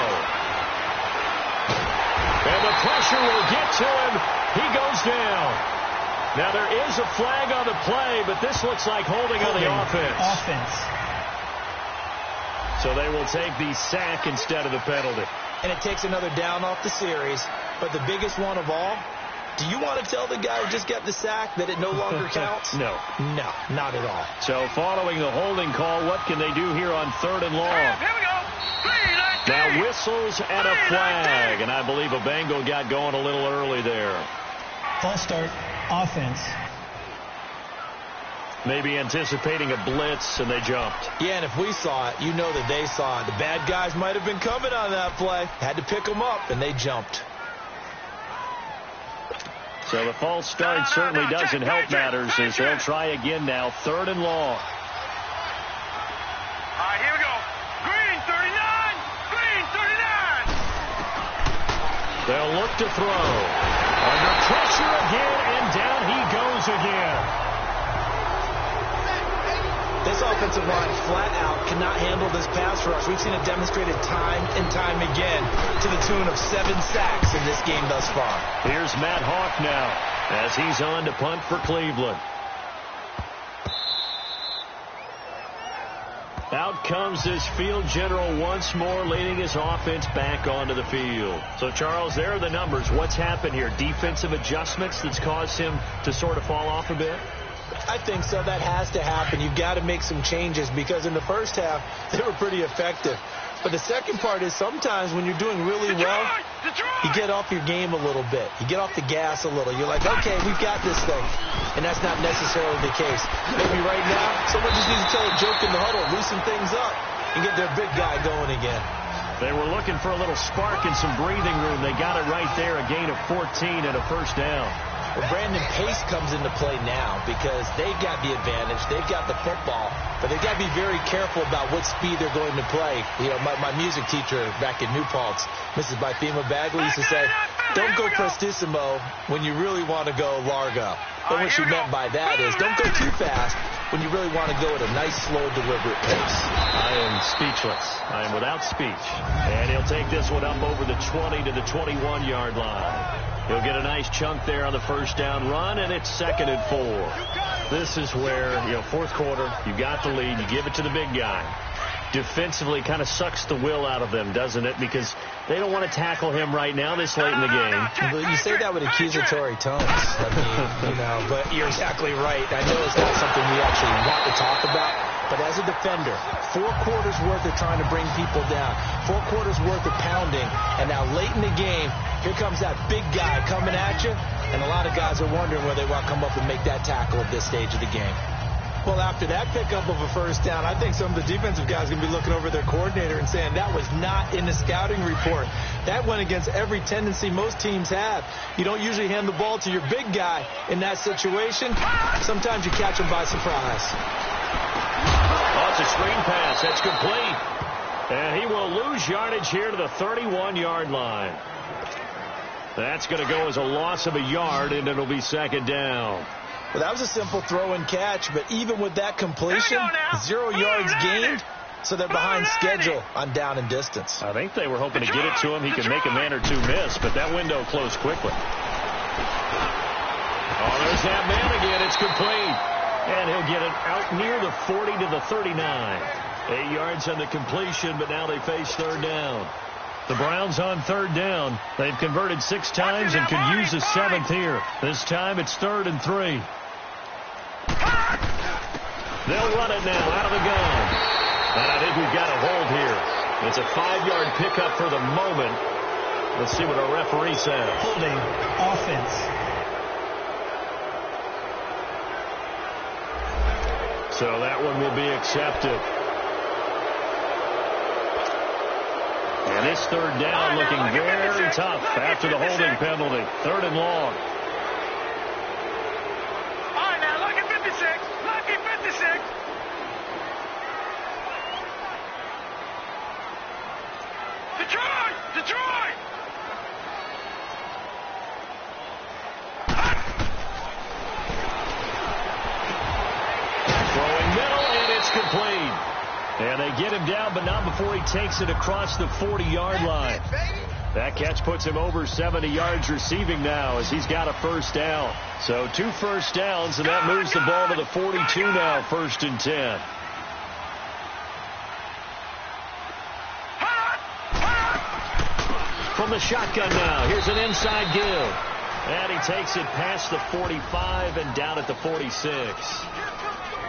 Speaker 2: And the pressure will get to him. He goes down. Now there is a flag on the play, but this looks like holding on the offense. So they will take the sack instead of the penalty.
Speaker 3: And it takes another down off the series. But the biggest one of all, Do you want to tell the guy who just got the sack that it no longer counts?
Speaker 2: No.
Speaker 3: No, not at all.
Speaker 2: So following the holding call, what can they do here on 3rd and long?
Speaker 4: Here we go.
Speaker 2: Now whistles and a flag, and I believe a Bengal got going a little early there.
Speaker 5: False start, offense.
Speaker 2: Maybe anticipating a blitz, and they jumped.
Speaker 3: Yeah, and if we saw it, you know that they saw it. The bad guys might have been coming on that play. Had to pick them up, and they jumped.
Speaker 2: So the false start certainly doesn't help matters as they'll try again now. 3rd and long.
Speaker 4: All right, here we go. Green 39. Green 39.
Speaker 2: They'll look to throw. Under pressure again, and down he goes again.
Speaker 3: This offensive line flat out cannot handle this pass rush. We've seen it demonstrated time and time again to the tune of 7 sacks in this game thus far.
Speaker 2: Here's Matt Hawk now as he's on to punt for Cleveland. Out comes this field general once more, leading his offense back onto the field. So, Charles, there are the numbers. What's happened here? Defensive adjustments that's caused him to sort of fall off a bit?
Speaker 3: I think so. That has to happen. You've got to make some changes because in the first half, they were pretty effective. But the second part is sometimes when you're doing really well, you get off your game a little bit. You get off the gas a little. You're like, okay, we've got this thing. And that's not necessarily the case. Maybe right now, someone just needs to tell a joke in the huddle, loosen things up, and get their big guy going again.
Speaker 2: They were looking for a little spark and some breathing room. They got it right there, a gain of 14 and a first down.
Speaker 3: Well, Brandon, pace comes into play now because they've got the advantage. They've got the football, but they've got to be very careful about what speed they're going to play. You know, my music teacher back in New Paltz, Mrs. Bythema Bagley, used to say, don't go prestissimo when you really want to go largo. And what she meant by that is don't go too fast when you really want to go at a nice, slow, deliberate pace.
Speaker 2: I am speechless. I am without speech. And he'll take this one up over the 20 to the 21-yard line. He'll get a nice chunk there on the first down run, and it's 2nd and 4. This is where, you know, fourth quarter, you got the lead, you give it to the big guy. Defensively kind of sucks the will out of them, doesn't it? Because they don't want to tackle him right now this late in the game.
Speaker 3: Well, you say that with accusatory tones. I mean, you know, but you're exactly right. I know it's not something we actually want to talk about. But as a defender, 4 quarters worth of trying to bring people down, 4 quarters worth of pounding, and now late in the game, here comes that big guy coming at you, and a lot of guys are wondering whether they want to come up and make that tackle at this stage of the game. Well, after that pickup of a first down, I think some of the defensive guys are going to be looking over their coordinator and saying that was not in the scouting report. That went against every tendency most teams have. You don't usually hand the ball to your big guy in that situation. Sometimes you catch him by surprise.
Speaker 2: Oh, it's a screen pass. That's complete. And he will lose yardage here to the 31-yard line. That's going to go as a loss of a yard, and it'll be 2nd down.
Speaker 3: Well, that was a simple throw and catch, but even with that completion, 0 yards gained, so they're behind schedule on down and distance.
Speaker 2: I think they were hoping to get it to him. He could make a man or two miss, but that window closed quickly. Oh, there's that man again. It's complete. And he'll get it out near the 40 to the 39. 8 yards on the completion, but now they face 3rd down. The Browns on 3rd down. They've converted 6 times and could use a 7th here. This time it's 3rd and 3. They'll run it now out of the gun. And I think we've got a hold here. It's a 5-yard pickup for the moment. Let's see what our referee says.
Speaker 5: Holding, offense.
Speaker 2: So that one will be accepted. And this 3rd down looking very tough after the holding penalty. 3rd and long.
Speaker 4: All right, now, lucky 56. Lucky 56. Detroit! Detroit!
Speaker 2: Throwing middle, and it's complete. And they get him down, but not before he takes it across the 40-yard line. That catch puts him over 70 yards receiving now as he's got a first down. So 2 first downs, and that moves the ball to the 42 now, 1st and 10. From the shotgun now, here's an inside give. And he takes it past the 45 and down at the 46.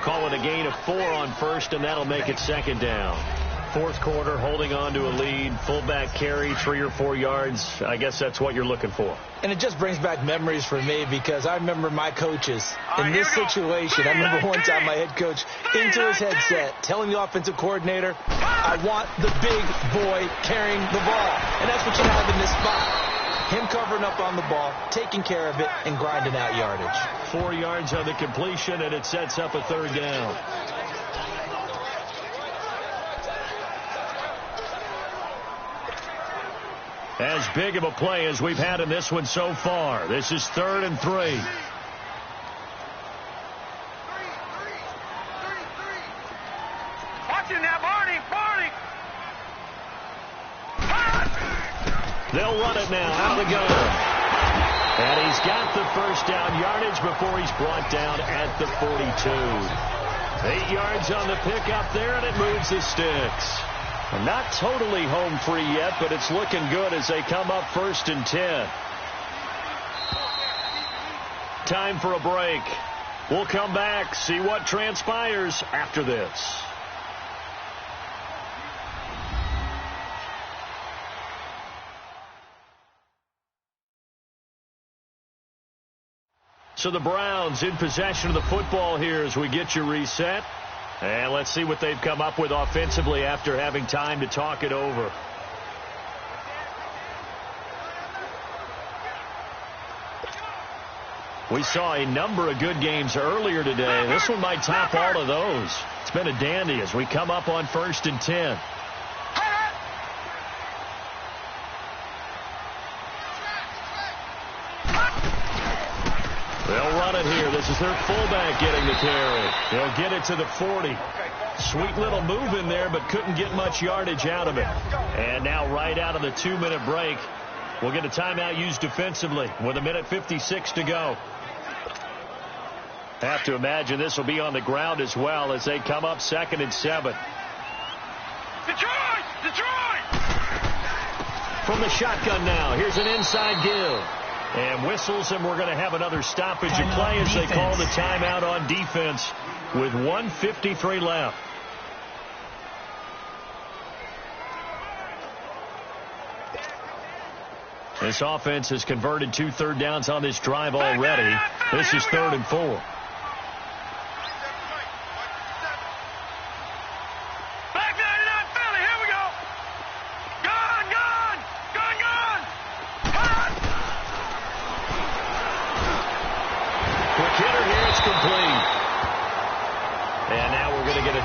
Speaker 2: Call it a gain of 4 on first, and that'll make it second down. Fourth quarter, holding on to a lead, fullback carry, 3 or 4 yards. I guess that's what you're looking for.
Speaker 3: And it just brings back memories for me because I remember my coaches in this situation. I remember one time my head coach into his headset telling the offensive coordinator, I want the big boy carrying the ball. And that's what you have in this spot. Him covering up on the ball, taking care of it, and grinding out yardage.
Speaker 2: 4 yards on the completion, and it sets up a third down. As big of a play as we've had in this one so far. This is 3rd and 3.
Speaker 4: Watching that, Barney.
Speaker 2: They'll run it now out of the gun. And he's got the first down yardage before he's brought down at the 42. 8 yards on the pickup there, and it moves the sticks. Not totally home free yet, but it's looking good as they come up 1st and 10. Time for a break. We'll come back, see what transpires after this. So the Browns in possession of the football here as we get you reset. And let's see what they've come up with offensively after having time to talk it over. We saw a number of good games earlier today. This one might top all of those. It's been a dandy as we come up on 1st and 10. They'll run it here. This is their fullback getting the carry. They'll get it to the 40. Sweet little move in there, but couldn't get much yardage out of it. And now right out of the 2-minute break, we'll get a timeout used defensively with 1:56 to go. Have to imagine this will be on the ground as well as they come up 2nd and 7.
Speaker 4: Detroit!
Speaker 2: From the shotgun now, here's an inside give. And whistles, and we're going to have another stoppage of play as they call the timeout on defense with 1:53 left. This offense has converted 2 third downs on this drive already. This is 3rd and 4.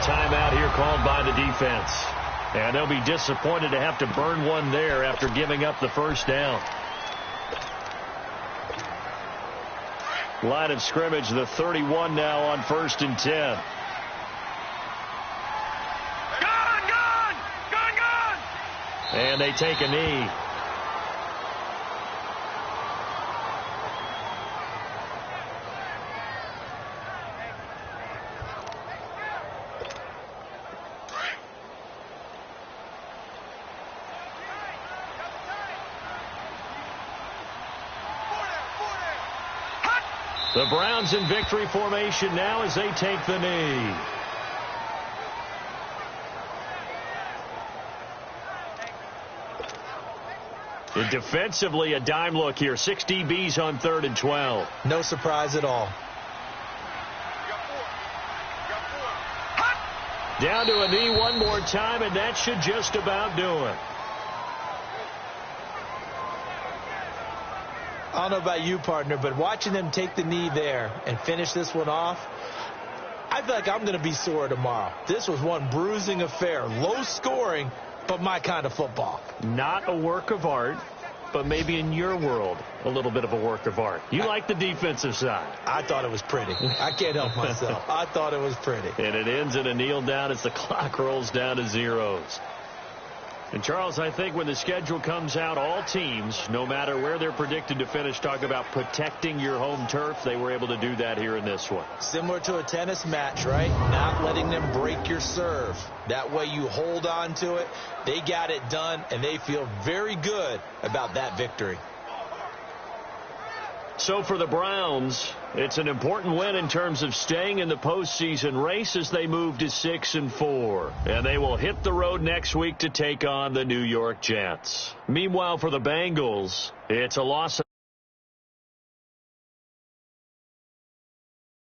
Speaker 2: Timeout here called by the defense. And they'll be disappointed to have to burn one there after giving up the first down. Line of scrimmage, the 31 now on 1st and 10.
Speaker 4: Gun!
Speaker 2: And they take a knee. The Browns in victory formation now as they take the knee. And defensively, a dime look here. 6 DBs on 3rd and 12.
Speaker 3: No surprise at all.
Speaker 2: Down to a knee one more time, and that should just about do it.
Speaker 3: I don't know about you, partner, but watching them take the knee there and finish this one off, I feel like I'm going to be sore tomorrow. This was one bruising affair. Low scoring, but my kind of football.
Speaker 2: Not a work of art, but maybe in your world, a little bit of a work of art. You like the defensive side.
Speaker 3: I thought it was pretty. I can't help myself. I thought it was pretty.
Speaker 2: And it ends in a kneel down as the clock rolls down to zeros. And, Charles, I think when the schedule comes out, all teams, no matter where they're predicted to finish, talk about protecting your home turf. They were able to do that here in this one.
Speaker 3: Similar to a tennis match, right? Not letting them break your serve. That way you hold on to it. They got it done, and they feel very good about that victory.
Speaker 2: So for the Browns, it's an important win in terms of staying in the postseason race as they move to 6-4. And they will hit the road next week to take on the New York Jets. Meanwhile, for the Bengals, it's a loss